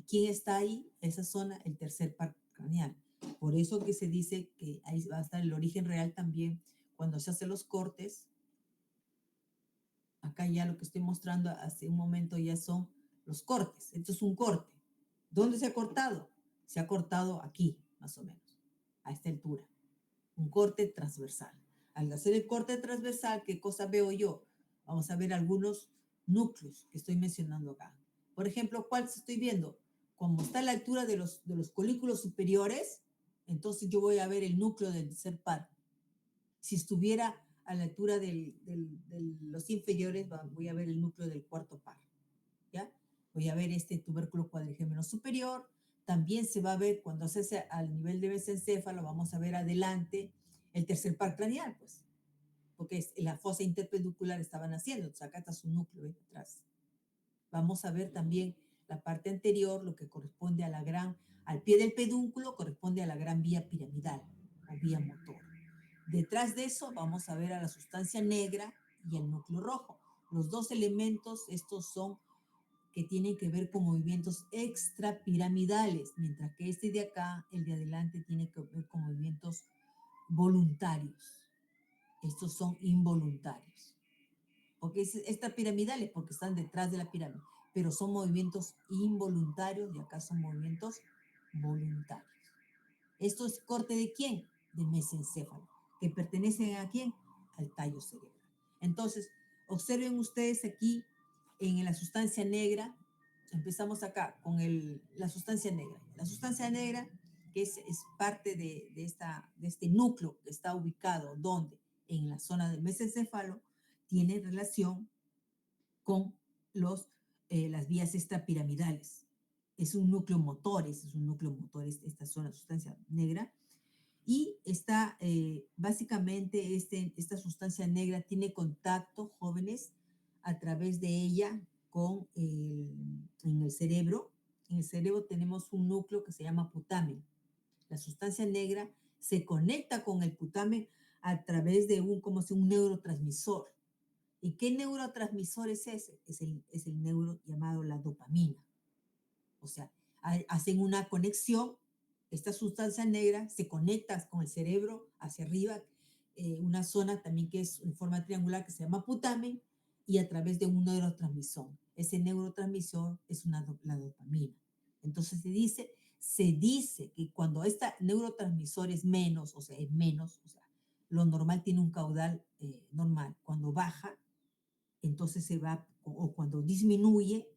Speaker 1: ¿quién está ahí? Esa zona, el tercer par craneal. Por eso que se dice que ahí va a estar el origen real también cuando se hacen los cortes. Acá ya lo que estoy mostrando hace un momento ya son los cortes. Esto es un corte. ¿Dónde se ha cortado? Se ha cortado aquí, más o menos, a esta altura. Un corte transversal. Al hacer el corte transversal, ¿qué cosa veo yo? Vamos a ver algunos núcleos que estoy mencionando acá. Por ejemplo, ¿cuál estoy viendo? Como está a la altura de los colículos superiores, entonces yo voy a ver el núcleo del tercer par. Si estuviera a la altura de los inferiores, voy a ver el núcleo del cuarto par. ¿Ya? Voy a ver este tubérculo cuadrigémeno superior. También se va a ver cuando se hace al nivel de mesencéfalo, vamos a ver adelante el tercer par craneal, pues. porque la fosa interpeduncular estaba naciendo, entonces acá está su núcleo, ¿ves? Atrás. Vamos a ver también la parte anterior, lo que corresponde a al pie del pedúnculo, corresponde a la gran vía piramidal o vía motor. Detrás de eso vamos a ver a la sustancia negra y el núcleo rojo. Los dos elementos, estos son que tienen que ver con movimientos extrapiramidales, mientras que este de acá, el de adelante, tiene que ver con movimientos voluntarios. Estos son involuntarios. Porque es extrapiramidales porque están detrás de la pirámide, pero son movimientos involuntarios y acá son movimientos voluntarios. ¿Esto es corte de quién? De mesencéfalo, que pertenecen a quién? Al tallo cerebral. Entonces, observen ustedes aquí en la sustancia negra, empezamos acá con la sustancia negra. La sustancia negra, que es parte de este núcleo que está ubicado, ¿dónde? En la zona del mesencéfalo, tiene relación con las vías extrapiramidales. Es un núcleo motor, esta zona, sustancia negra. Y básicamente esta sustancia negra tiene contacto, jóvenes, a través de ella en el cerebro. En el cerebro tenemos un núcleo que se llama putamen. La sustancia negra se conecta con el putamen a través de un neurotransmisor. ¿Y qué neurotransmisor es ese? Es el neuro llamado la dopamina. O sea, hacen una conexión, esta sustancia negra se conecta con el cerebro hacia arriba, una zona también que es en forma triangular que se llama putamen, y a través de un neurotransmisor. Ese neurotransmisor es la dopamina. Entonces se dice que cuando este neurotransmisor es menos, lo normal tiene un caudal normal. Cuando baja, entonces o cuando disminuye,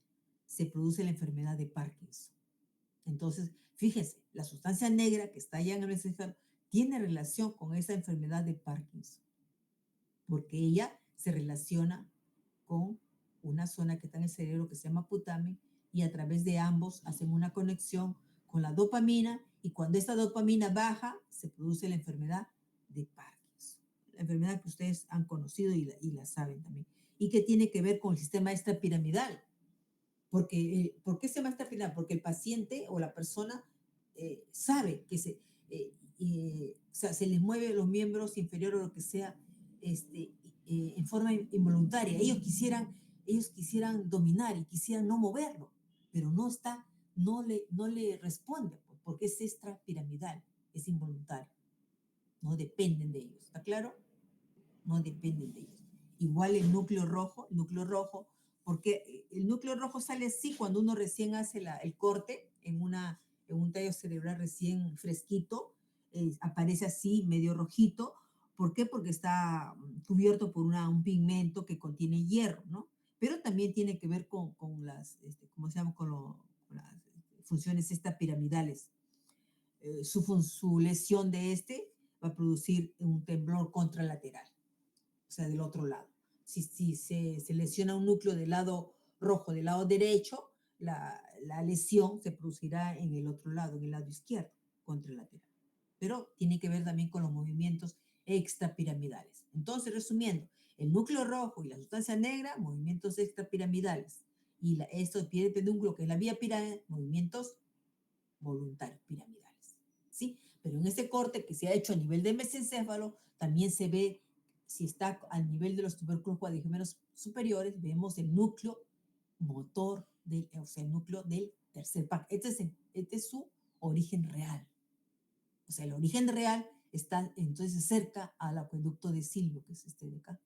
Speaker 1: se produce la enfermedad de Parkinson. Entonces, fíjense, la sustancia negra que está allá en el mesencéfalo tiene relación con esa enfermedad de Parkinson, porque ella se relaciona con una zona que está en el cerebro que se llama putamen, y a través de ambos hacen una conexión con la dopamina, y cuando esta dopamina baja, se produce la enfermedad de Parkinson, la enfermedad que ustedes han conocido y la saben también, y que tiene que ver con el sistema extrapiramidal. ¿Por qué se llama extrapiramidal? Porque el paciente o la persona sabe que se les mueve los miembros inferiores o lo que sea en forma involuntaria. Ellos quisieran dominar y quisieran no moverlo, pero no le responde, porque es extrapiramidal, es involuntario. No dependen de ellos, ¿está claro? No dependen de ellos. Igual el núcleo rojo, porque el núcleo rojo sale así cuando uno recién hace el corte en un tallo cerebral recién fresquito, aparece así medio rojito. ¿Por qué? Porque está cubierto por un pigmento que contiene hierro, ¿no? Pero también tiene que ver con las, ¿cómo se llama? Con las funciones piramidales. Su lesión va a producir un temblor contralateral, o sea, del otro lado. Si se lesiona un núcleo del lado rojo, del lado derecho, la lesión se producirá en el otro lado, en el lado izquierdo, contralateral. Pero tiene que ver también con los movimientos extrapiramidales. Entonces, resumiendo, el núcleo rojo y la sustancia negra, movimientos extrapiramidales. Y esto de pie de pedúnculo, que es la vía piramidal, movimientos voluntarios piramidales. ¿Sí? Pero en este corte que se ha hecho a nivel de mesencéfalo, también se ve, si está al nivel de los tubérculos cuadrigémenos superiores, vemos el núcleo motor, o sea, el núcleo del tercer par. Este es su origen real. O sea, el origen real está entonces cerca al acueducto de Silvio, que es este de acá.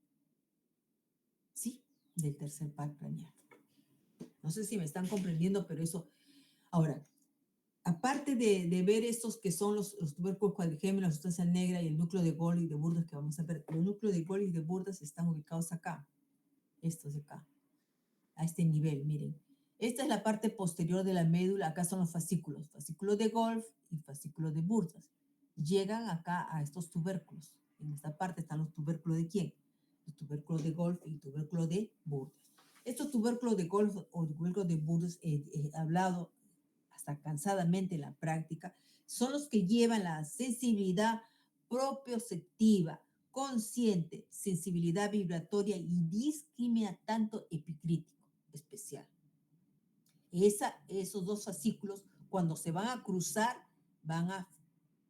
Speaker 1: ¿Sí? Del tercer par craneal. No sé si me están comprendiendo, pero eso. Ahora, aparte de ver estos que son los tubérculos cuadrigémenos, la sustancia negra y el núcleo de Golgi y de Burdas que vamos a ver, el núcleo de Golgi y de Burdas están ubicados acá, estos de acá, a este nivel, miren. Esta es la parte posterior de la médula, acá son los fascículos de Golgi y fascículos de Burdas. Llegan acá a estos tubérculos. En esta parte están los tubérculos de ¿quién? Los tubérculos de Golgi y tubérculos de Burdas. Estos tubérculos de Golgi o tubérculos de Burdas, he hablado hasta cansadamente en la práctica, son los que llevan la sensibilidad propioceptiva consciente, sensibilidad vibratoria y discrimina tanto epicrítico especial. Esos dos fascículos, cuando se van a cruzar, van a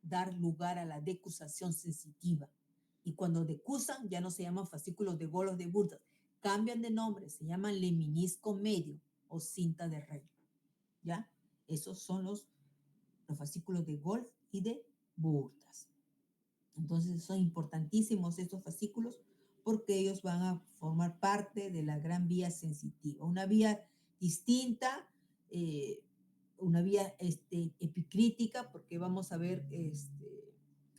Speaker 1: dar lugar a la decusación sensitiva. Y cuando decusan, ya no se llaman fascículos de Golos de Burdas, cambian de nombre, se llaman leminisco medio o cinta de rey. ¿Ya? Esos son los fascículos de Golf y de Burdas. Entonces son importantísimos estos fascículos porque ellos van a formar parte de la gran vía sensitiva. Una vía distinta, una vía epicrítica, porque vamos a ver,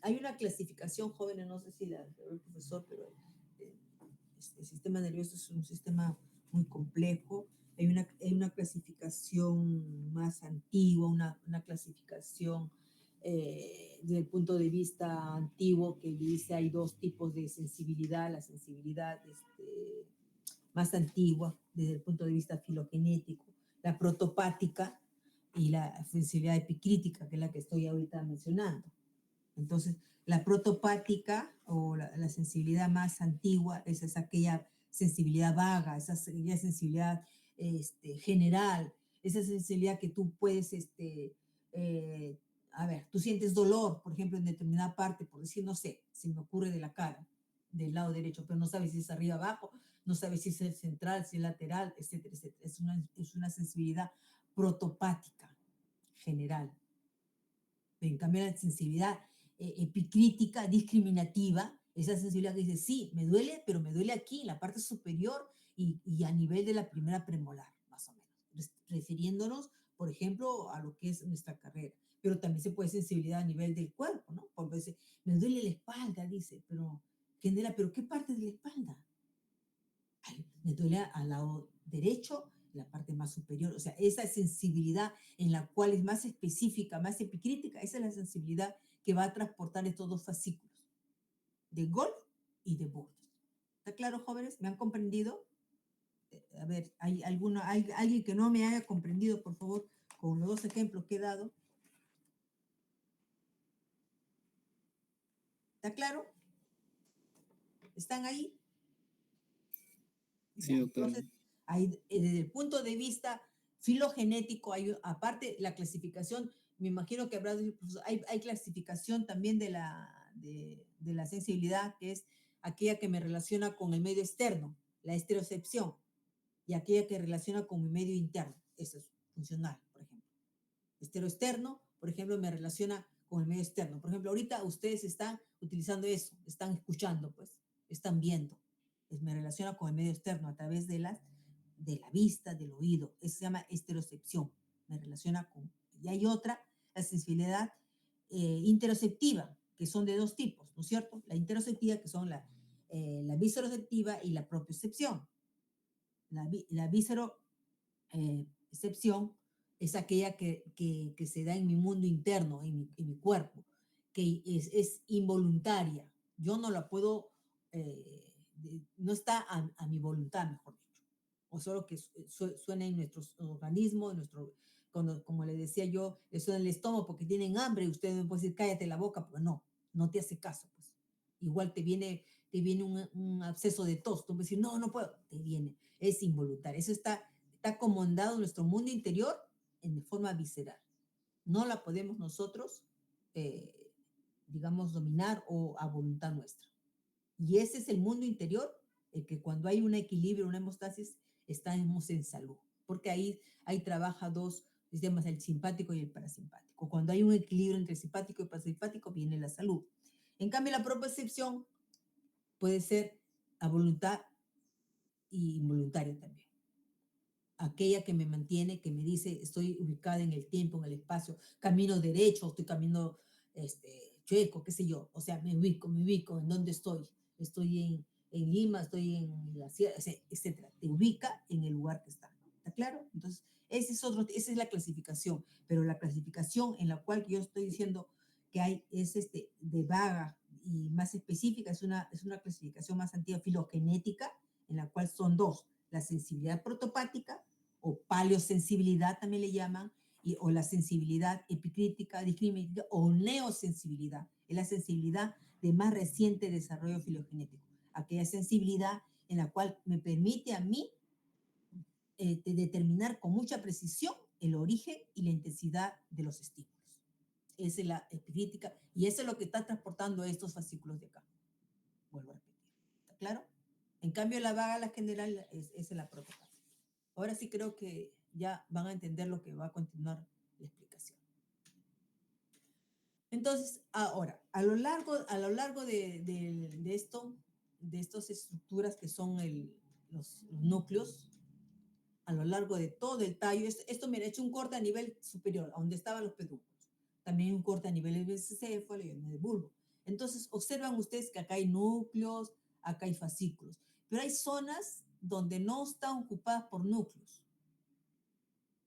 Speaker 1: hay una clasificación, jóvenes, no sé si la el profesor, pero el sistema nervioso es un sistema muy complejo. Hay una clasificación más antigua, una clasificación desde el punto de vista antiguo que dice hay dos tipos de sensibilidad, la sensibilidad más antigua desde el punto de vista filogenético, la protopática y la sensibilidad epicrítica, que es la que estoy ahorita mencionando. Entonces, la protopática o la sensibilidad más antigua, esa es aquella sensibilidad vaga, esa sensibilidad general, esa sensibilidad que tú puedes, a ver, tú sientes dolor, por ejemplo, en determinada parte, por decir, no sé, se me ocurre de la cara, del lado derecho, pero no sabes si es arriba abajo, no sabes si es central, si es lateral, etcétera, etcétera. Es una sensibilidad protopática general. En cambio, la sensibilidad epicrítica, discriminativa, esa sensibilidad que dice, sí, me duele, pero me duele aquí, en la parte superior y a nivel de la primera premolar, más o menos, refiriéndonos, por ejemplo, a lo que es nuestra carrera. Pero también se puede sensibilidad a nivel del cuerpo, ¿no? Porque dice, me duele la espalda, dice, pero, Candela, ¿pero qué parte de la espalda? Ay, me duele al lado derecho, la parte más superior, o sea, esa sensibilidad en la cual es más específica, más epicrítica, esa es la sensibilidad que va a transportar estos dos fascículos, de Golf y de Burdas. ¿Está claro, jóvenes? ¿Me han comprendido? A ver, ¿hay alguien que no me haya comprendido, por favor, con los dos ejemplos que he dado? ¿Está claro? ¿Están ahí?
Speaker 2: Sí,
Speaker 1: Ya,
Speaker 2: doctora.
Speaker 1: entonces, desde el punto de vista filogenético, aparte la clasificación, me imagino que habrá, hay clasificación también de la sensibilidad, que es aquella que me relaciona con el medio externo, la estereocepción, y aquella que relaciona con mi medio interno. Eso es funcional, por ejemplo. Estereoexterno, por ejemplo, me relaciona con el medio externo. Por ejemplo, ahorita ustedes están utilizando eso, están escuchando, pues, están viendo. Me relaciona con el medio externo a través de la vista, del oído. Eso se llama estereocepción. Me relaciona con... Y hay otra, la sensibilidad interoceptiva, que son de dos tipos, ¿no es cierto? La interoceptiva, que son la viseroceptiva y la propiocepción. La viserocepción es aquella que se da en mi mundo interno, en mi cuerpo, que es involuntaria. Yo no la puedo... no está a mi voluntad, mejor dicho, o solo que suena en nuestros organismos, como le decía yo, le suena el estómago porque tienen hambre y usted me puede decir, cállate la boca, pero no te hace caso, pues. Igual te viene un absceso de tos, tú puedes decir, no puedo, te viene, es involuntario, eso está acomodado en nuestro mundo interior en forma visceral. No la podemos nosotros, digamos, dominar o a voluntad nuestra. Y ese es el mundo interior, el que cuando hay un equilibrio, una hemostasis, estamos en salud. Porque ahí trabaja dos sistemas, el simpático y el parasimpático. Cuando hay un equilibrio entre el simpático y el parasimpático, viene la salud. En cambio, la propiocepción puede ser a voluntad y involuntaria también. Aquella que me mantiene, que me dice, estoy ubicada en el tiempo, en el espacio, camino derecho, estoy camino chueco, qué sé yo. O sea, me ubico, ¿en dónde estoy? Estoy en Lima, estoy en la ciudad, etcétera. Te ubica en el lugar que está. ¿Está claro? Entonces, esa es la clasificación. Pero la clasificación en la cual yo estoy diciendo que hay es de vaga y más específica, es una clasificación más antigua filogenética, en la cual son dos: la sensibilidad protopática o paleosensibilidad también le llaman, o la sensibilidad epicrítica, discriminativa o neosensibilidad. Es la sensibilidad de más reciente desarrollo filogenético, aquella sensibilidad en la cual me permite a mí de determinar con mucha precisión el origen y la intensidad de los estímulos. Esa es la epicrítica y eso es lo que está transportando estos fascículos de acá. Vuelvo a repetir. ¿Está claro? En cambio, la vaga, la general, esa es la protocolo. Ahora sí creo que ya van a entender lo que va a continuar la explicación. Entonces, ahora, a lo largo de estas estructuras que son los núcleos, a lo largo de todo el tallo, esto me ha hecho un corte a nivel superior, a donde estaban los pedúnculos. También un corte a nivel del mesencéfalo y en el bulbo. Entonces, observan ustedes que acá hay núcleos, acá hay fascículos, pero hay zonas donde no están ocupadas por núcleos.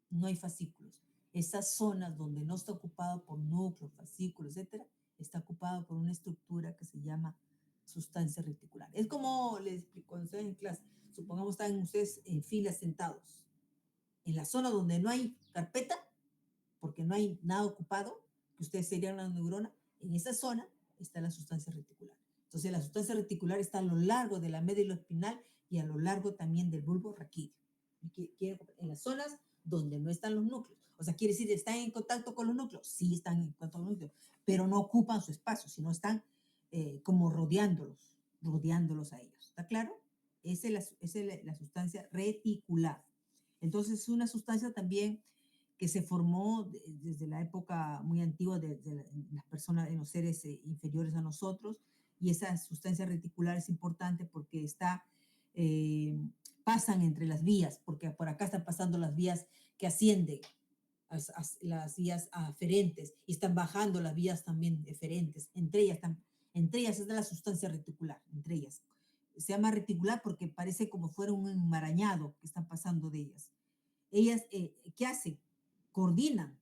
Speaker 1: No hay fascículos. Esas zonas donde no está ocupado por núcleos, fascículos, etcétera, está ocupado por una estructura que se llama sustancia reticular. Es como les explico cuando están en clase. Supongamos están ustedes en filas sentados. En la zona donde no hay carpeta, porque no hay nada ocupado, que ustedes serían una neurona, en esa zona está la sustancia reticular. Entonces, la sustancia reticular está a lo largo de la médula espinal y a lo largo también del bulbo raquídeo. En las zonas donde no están los núcleos. O sea, quiere decir, ¿están en contacto con los núcleos? Sí, están en contacto con los núcleos, pero no ocupan su espacio, sino están como rodeándolos a ellos. ¿Está claro? Esa es la sustancia reticular. Entonces, es una sustancia también que se formó desde la época muy antigua de las personas, en los seres inferiores a nosotros, y esa sustancia reticular es importante porque pasan entre las vías, porque por acá están pasando las vías que ascienden, las vías aferentes, y están bajando las vías también eferentes. Entre ellas está la sustancia reticular, entre ellas. Se llama reticular porque parece como fuera un enmarañado que están pasando de ellas. Ellas, ¿qué hacen? Coordinan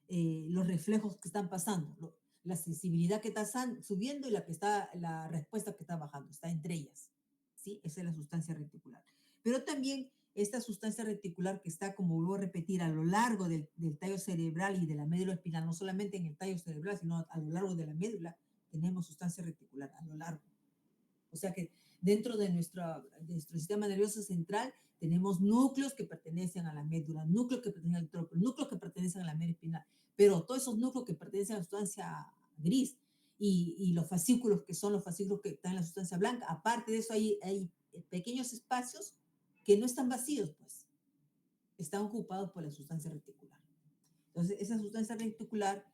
Speaker 1: los reflejos que están pasando, la sensibilidad que está subiendo y la respuesta que está bajando, está entre ellas. ¿Sí? Esa es la sustancia reticular. Pero también esta sustancia reticular que está, como vuelvo a repetir, a lo largo del tallo cerebral y de la médula espinal, no solamente en el tallo cerebral, sino a lo largo de la médula, tenemos sustancia reticular a lo largo. O sea que dentro de nuestro sistema nervioso central tenemos núcleos que pertenecen a la médula, núcleos que pertenecen al tronco, núcleos que pertenecen a la médula espinal, pero todos esos núcleos que pertenecen a la sustancia gris y los fascículos que son los fascículos que están en la sustancia blanca, aparte de eso hay pequeños espacios que no están vacíos, pues, están ocupados por la sustancia reticular. Entonces, esa sustancia reticular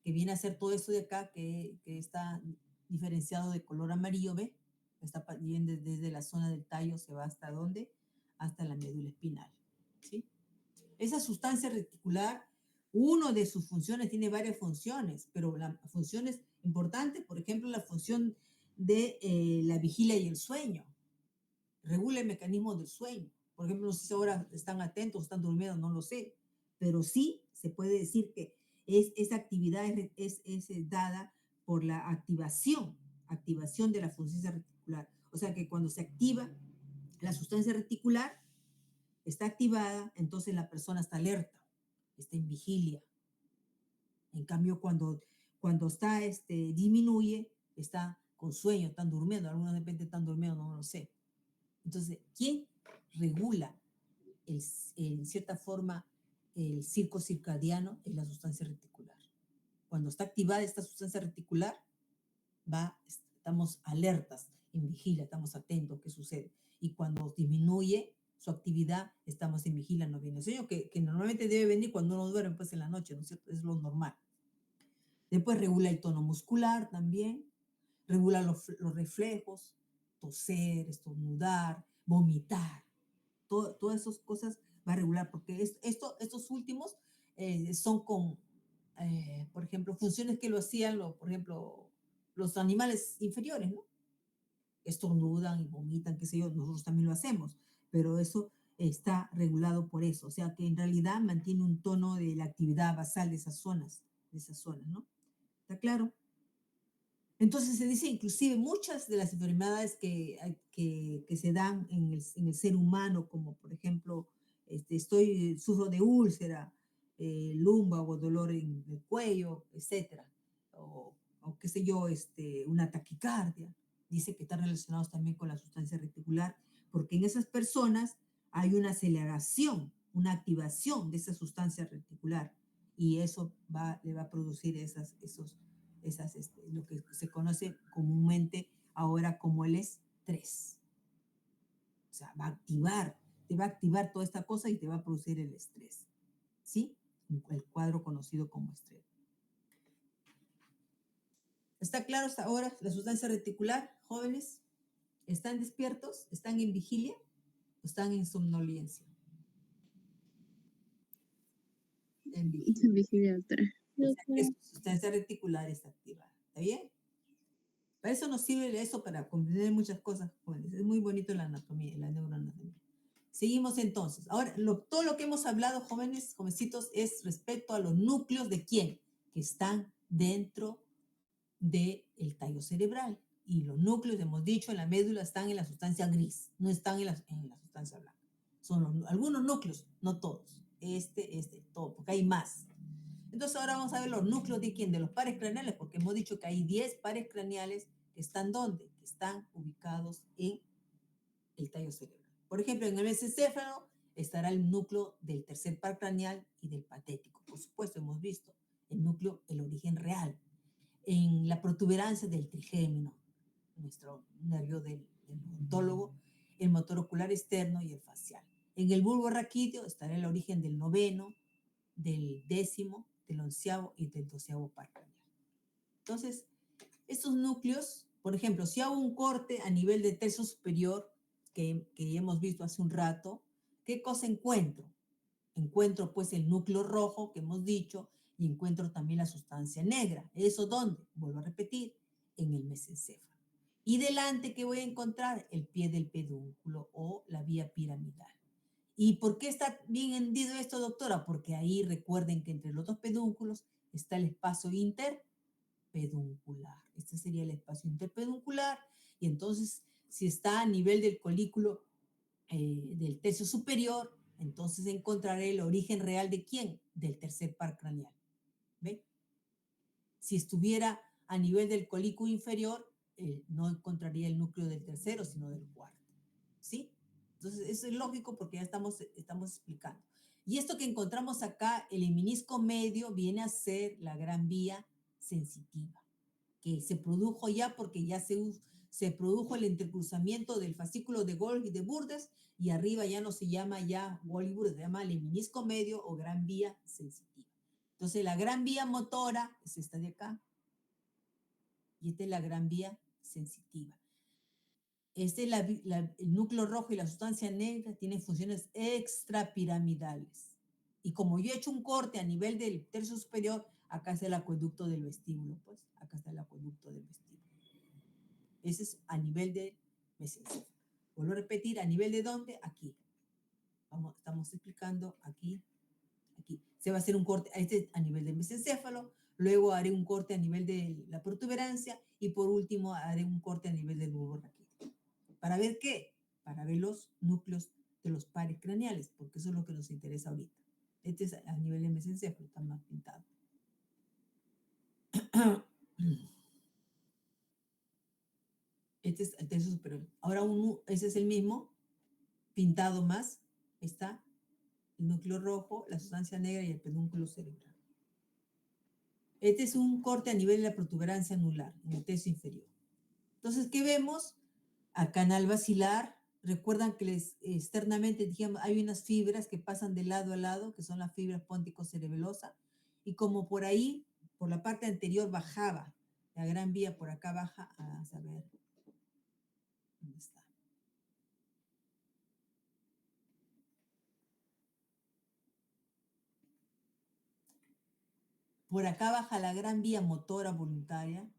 Speaker 1: que viene a ser todo esto de acá, que está diferenciado de color amarillo, ¿ve? Está yendo desde la zona del tallo, se va hasta ¿dónde? Hasta la médula espinal, ¿sí? Esa sustancia reticular, uno de sus funciones, tiene varias funciones, pero la función es importante, por ejemplo, la función de la vigilia y el sueño. Regula el mecanismo del sueño. Por ejemplo, no sé si ahora están atentos, están durmiendo, no lo sé, pero sí se puede decir que esa actividad es dada por la activación de la sustancia reticular. O sea que cuando se activa la sustancia reticular, está activada, entonces la persona está alerta, está en vigilia. En cambio, cuando está, disminuye, está con sueño, están durmiendo. Algunos de repente están durmiendo, no lo sé. Entonces, ¿quién regula en cierta forma el circo circadiano? Es la sustancia reticular. Cuando está activada esta sustancia reticular, estamos alertas, en vigilia, estamos atentos, ¿qué sucede? Y cuando disminuye su actividad, estamos en vigilia, no viene el sueño, que normalmente debe venir cuando uno duerme, pues en la noche, ¿no es cierto? Es lo normal. Después regula el tono muscular también, regula los reflejos, toser, estornudar, vomitar, todas esas cosas va a regular, porque estos últimos son con, por ejemplo, funciones que lo hacían, por ejemplo, los animales inferiores, ¿no? Estornudan y vomitan, qué sé yo, nosotros también lo hacemos, pero eso está regulado por eso, o sea que en realidad mantiene un tono de la actividad basal de esas zonas, ¿no? ¿Está claro? Entonces se dice inclusive muchas de las enfermedades que se dan en el ser humano, como por ejemplo, sufro de úlcera, lumbago, dolor en el cuello, etcétera, o o qué sé yo, una taquicardia. Dice que están relacionados también con la sustancia reticular, porque en esas personas hay una aceleración, una activación de esa sustancia reticular, y eso le va a producir lo que se conoce comúnmente ahora como el estrés. O sea, te va a activar toda esta cosa y te va a producir el estrés, ¿sí? El cuadro conocido como estrés. ¿Está claro hasta ahora la sustancia reticular, jóvenes? ¿Están despiertos? ¿Están en vigilia? ¿O están en somnolencia? En vigilia.
Speaker 5: Vigilia, doctora.
Speaker 1: O sea, que su sustancia reticular está activada. ¿Está bien? Para eso nos sirve eso, para comprender muchas cosas, jóvenes. Es muy bonito la anatomía, la neuroanatomía. Seguimos entonces. Ahora, todo lo que hemos hablado, jóvenes, jovencitos, es respecto a los núcleos de quién, que están dentro del tallo cerebral. Y los núcleos, hemos dicho, en la médula están en la sustancia gris, no están en la sustancia blanca. Son algunos núcleos, no todos. Todo, porque hay más. Entonces ahora vamos a ver los núcleos de quién, de los pares craneales, porque hemos dicho que hay 10 pares craneales que están ¿dónde? Que están ubicados en el tallo cerebral. Por ejemplo, en el mesencéfalo estará el núcleo del tercer par craneal y del patético. Por supuesto, hemos visto el núcleo, el origen real. En la protuberancia del trigémino, nuestro nervio del odontólogo, el motor ocular externo y el facial. En el bulbo raquídeo estará el origen del noveno, del décimo, del onceavo y del doceavo par craneal. Entonces, estos núcleos, por ejemplo, si hago un corte a nivel de tercio superior, que hemos visto hace un rato, ¿qué cosa encuentro? Encuentro pues el núcleo rojo que hemos dicho y encuentro también la sustancia negra. ¿Eso dónde? Vuelvo a repetir, en el mesencéfalo. Y delante, ¿qué voy a encontrar? El pie del pedúnculo o la vía piramidal. ¿Y por qué está bien hendido esto, doctora? Porque ahí recuerden que entre los dos pedúnculos está el espacio interpeduncular. Este sería el espacio interpeduncular. Y entonces, si está a nivel del colículo del tercio superior, entonces encontraré el origen real de quién? Del tercer par craneal. ¿Ve? Si estuviera a nivel del colículo inferior, no encontraría el núcleo del tercero, sino del cuarto. ¿Sí? Entonces, eso es lógico porque ya estamos explicando. Y esto que encontramos acá, el heminisco medio, viene a ser la gran vía sensitiva, que se produjo ya porque ya se produjo el intercruzamiento del fascículo de Golgi y de Burdes, y arriba ya no se llama ya Golgi y Burdes, se llama el heminisco medio o gran vía sensitiva. Entonces, la gran vía motora es esta de acá, y esta es la gran vía sensitiva. El núcleo rojo y la sustancia negra tienen funciones extrapiramidales. Y como yo he hecho un corte a nivel del tercio superior, acá está el acueducto del vestíbulo, pues, acá está el acueducto del vestíbulo. Ese es a nivel del mesencéfalo. Vuelvo a repetir, ¿a nivel de dónde? Aquí. Estamos explicando aquí. Se va a hacer un corte a nivel del mesencéfalo, luego haré un corte a nivel de la protuberancia y por último haré un corte a nivel del bulbo raquídeo. ¿Para ver qué? Para ver los núcleos de los pares craneales, porque eso es lo que nos interesa ahorita. Este es a nivel del mesencéfalo, está más pintado. Este es el tercio superior. Ahora ese es el mismo, pintado más. Está el núcleo rojo, la sustancia negra y el pedúnculo cerebral. Este es un corte a nivel de la protuberancia anular, en el tercio inferior. Entonces, ¿qué vemos? A canal basilar. Recuerdan que externamente dijimos, hay unas fibras que pasan de lado a lado, que son las fibras póntico-cerebelosa, y como por ahí, por la parte anterior bajaba, la gran vía por acá baja, a saber, ¿dónde está? Por acá baja la gran vía motora voluntaria,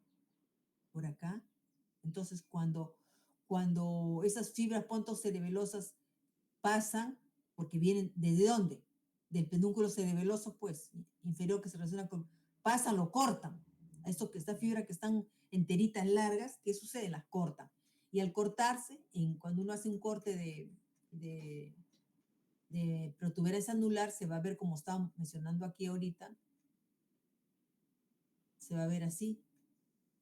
Speaker 1: por acá. Entonces, cuando esas fibras pontocerebelosas pasan, porque vienen, ¿desde dónde? Del pedúnculo cerebeloso, pues, inferior, que se relaciona con, pasan, lo cortan. Estas fibras que están enteritas largas, ¿qué sucede? Las cortan. Y al cortarse, cuando uno hace un corte de protuberancia anular, se va a ver, como estaba mencionando aquí ahorita, se va a ver así.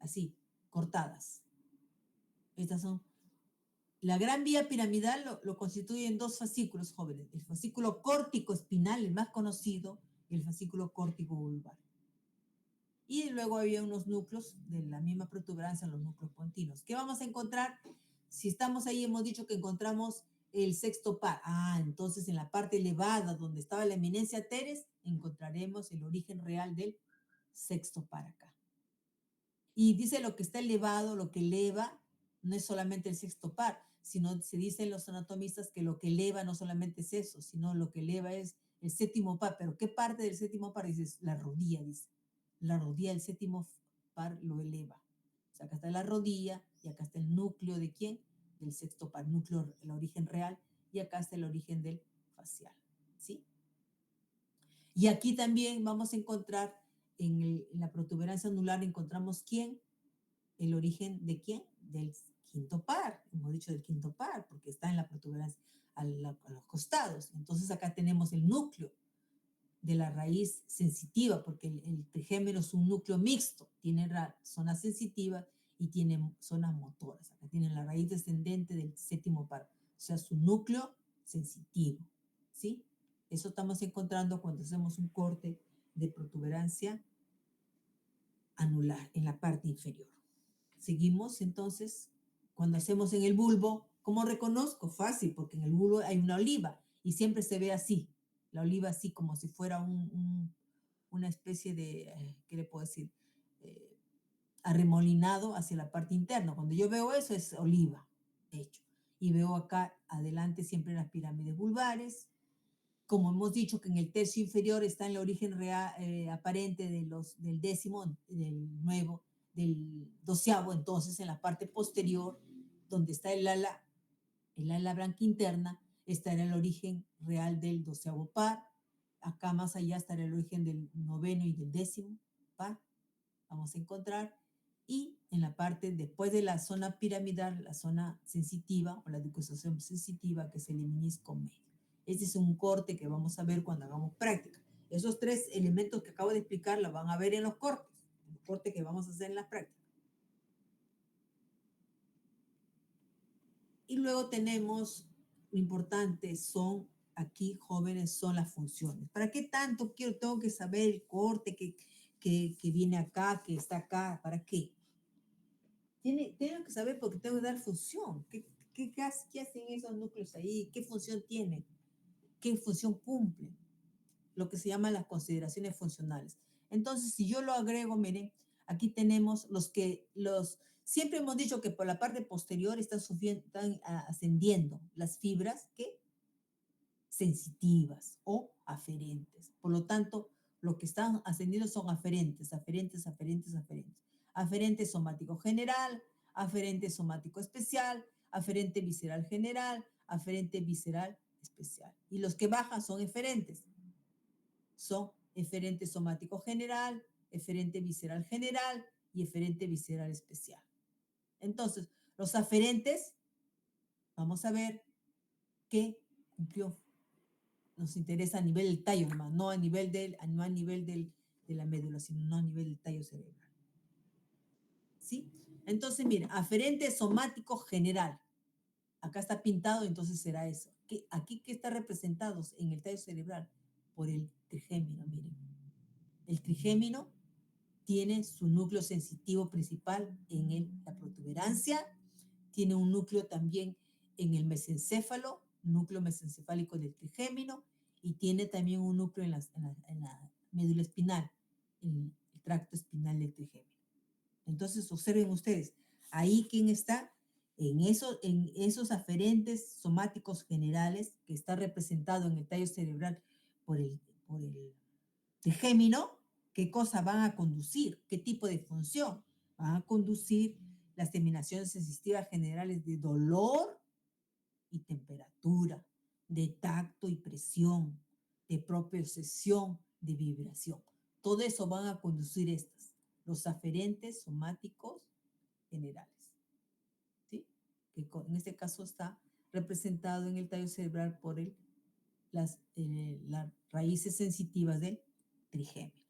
Speaker 1: así, cortadas. Estas son. La gran vía piramidal lo constituyen dos fascículos, jóvenes. El fascículo córtico espinal, el más conocido, y el fascículo córtico vulvar. Y luego había unos núcleos de la misma protuberancia, los núcleos pontinos. ¿Qué vamos a encontrar? Si estamos ahí, hemos dicho que encontramos el sexto par. Entonces en la parte elevada, donde estaba la eminencia teres, encontraremos el origen real del sexto par acá. Y dice lo que está elevado, lo que eleva, no es solamente el sexto par, sino se dicen los anatomistas que lo que eleva no solamente es eso, sino lo que eleva es el séptimo par. ¿Pero qué parte del séptimo par? Dices, la rodilla, dice. La rodilla del séptimo par lo eleva. O sea, acá está la rodilla y acá está el núcleo de ¿quién? Del sexto par, núcleo, el origen real, y acá está el origen del facial, ¿sí? Y aquí también vamos a encontrar, en la protuberancia anular, encontramos ¿quién? El origen de ¿quién? Del quinto par, hemos dicho del quinto par, porque está en la protuberancia a los costados. Entonces acá tenemos el núcleo de la raíz sensitiva, porque el trigémino es un núcleo mixto, tiene zona sensitiva y tiene zonas motoras. Acá tienen la raíz descendente del séptimo par, o sea, su núcleo sensitivo, ¿sí? Eso estamos encontrando cuando hacemos un corte de protuberancia anular en la parte inferior. Seguimos entonces, cuando hacemos en el bulbo, ¿cómo reconozco? Fácil, porque en el bulbo hay una oliva y siempre se ve así, la oliva así como si fuera una especie de, ¿qué le puedo decir? Arremolinado hacia la parte interna. Cuando yo veo eso es oliva, de hecho. Y veo acá adelante siempre las pirámides vulvares. Como hemos dicho que en el tercio inferior está en el origen real, aparente del décimo, del nuevo, del doceavo, entonces en la parte posterior, donde está el ala blanca interna, estará el origen real del doceavo par. Acá más allá estará el origen del noveno y del décimo par. Vamos a encontrar. Y en la parte después de la zona piramidal, la zona sensitiva o la decusación sensitiva, que es el menisco medio. Este es un corte que vamos a ver cuando hagamos práctica. Esos tres elementos que acabo de explicar los van a ver en los cortes que vamos a hacer en las prácticas. Y luego tenemos, lo importante son, aquí jóvenes, son las funciones. ¿Para qué tanto tengo que saber el corte que viene acá, que está acá? ¿Para qué? Tengo que saber porque tengo que dar función. ¿Qué hacen esos núcleos ahí? ¿Qué función tienen? ¿Qué función cumplen? Lo que se llaman las consideraciones funcionales. Entonces, si yo lo agrego, miren, aquí tenemos siempre hemos dicho que por la parte posterior están ascendiendo las fibras sensitivas o aferentes. Por lo tanto, lo que están ascendiendo son aferentes. Aferente somático general, aferente somático especial, aferente visceral general, aferente visceral especial. Y los que bajan son eferentes. Son eferente somático general, eferente visceral general y eferente visceral especial. Entonces, los aferentes, vamos a ver que cumplió. Nos interesa a nivel del tallo nomás, no a nivel de la médula, sino a nivel del tallo cerebral. ¿Sí? Entonces, miren, aferente somático general. Acá está pintado, entonces será eso. Aquí que está representado en el tallo cerebral por el trigémino, miren. El trigémino tiene su núcleo sensitivo principal en la protuberancia, tiene un núcleo también en el mesencéfalo, núcleo mesencefálico del trigémino, y tiene también un núcleo en la médula espinal, en el tracto espinal del trigémino. Entonces, observen ustedes, ahí quién está, en esos aferentes somáticos generales, que está representado en el tallo cerebral por el trigémino, ¿qué cosa van a conducir? ¿Qué tipo de función? Van a conducir las terminaciones sensitivas generales de dolor y temperatura, de tacto y presión, de propiocepción, de vibración. Todo eso van a conducir los aferentes somáticos generales. ¿Sí? Que en este caso está representado en el tallo cerebral por las raíces sensitivas del trigémino.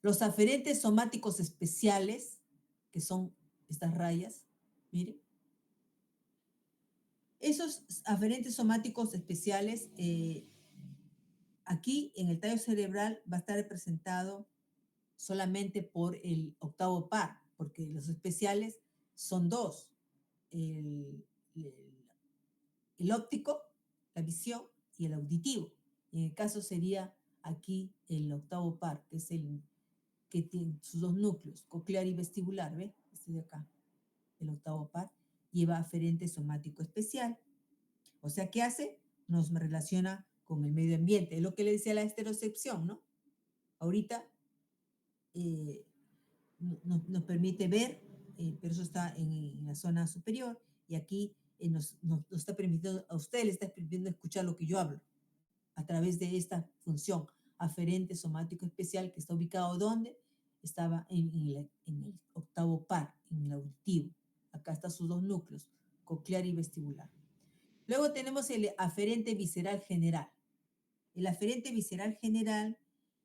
Speaker 1: Los aferentes somáticos especiales que son estas rayas, miren. Esos aferentes somáticos especiales, aquí en el tallo cerebral va a estar representado solamente por el octavo par, porque los especiales son dos, el, el- el óptico, la visión, y el auditivo. En el caso sería aquí el octavo par, que es el que tiene sus dos núcleos, coclear y vestibular, ¿ves? Este de acá, el octavo par, lleva aferente somático especial. O sea, ¿qué hace? Nos relaciona con el medio ambiente. Es lo que le decía la estereocepción, ¿no? Ahorita eh, nos permite ver, pero eso está en la zona superior, y aquí nos está permitiendo, a ustedes les está permitiendo escuchar lo que yo hablo a través de esta función aferente somático especial que está ubicado ¿dónde? Estaba en el octavo par, en el auditivo. Acá están sus dos núcleos, coclear y vestibular. Luego tenemos el aferente visceral general. El aferente visceral general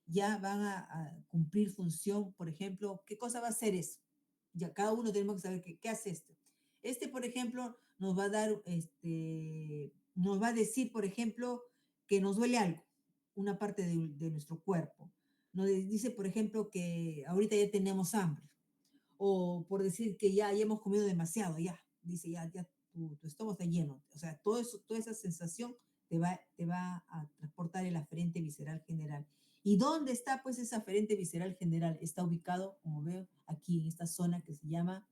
Speaker 1: ya van a cumplir función, por ejemplo, ¿qué cosa va a hacer eso? Ya cada uno tenemos que saber qué hace esto. Este, por ejemplo, nos va a dar, nos va a decir, por ejemplo, que nos duele algo, una parte de nuestro cuerpo. Nos dice, por ejemplo, que ahorita ya tenemos hambre. O por decir que ya hemos comido demasiado, ya. Dice, ya tu estómago está lleno. O sea, todo eso, toda esa sensación te va a transportar el aferente visceral general. ¿Y dónde está pues ese aferente visceral general? Está ubicado, como veo, aquí en esta zona que se llama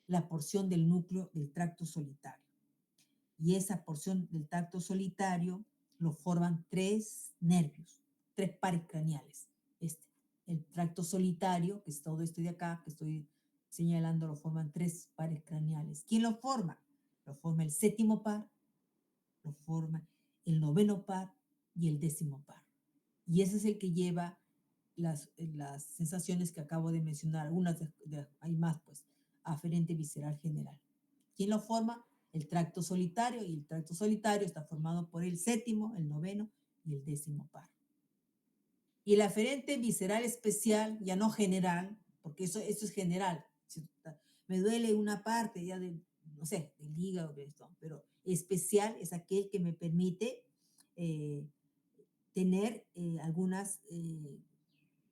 Speaker 1: la porción del núcleo del tracto solitario. Y esa porción del tracto solitario lo forman tres nervios, tres pares craneales. El tracto solitario, que es todo esto de acá, que estoy señalando, lo forman tres pares craneales. ¿Quién lo forma? Lo forma el séptimo par, lo forma el noveno par y el décimo par. Y ese es el que lleva las sensaciones que acabo de mencionar. Hay más, pues, aferente visceral general. ¿Quién lo forma? El tracto solitario, y el tracto solitario está formado por el séptimo, el noveno y el décimo par. Y el aferente visceral especial, ya no general, porque eso es general. Me duele una parte ya no sé, del hígado, de esto, pero especial es aquel que me permite tener algunas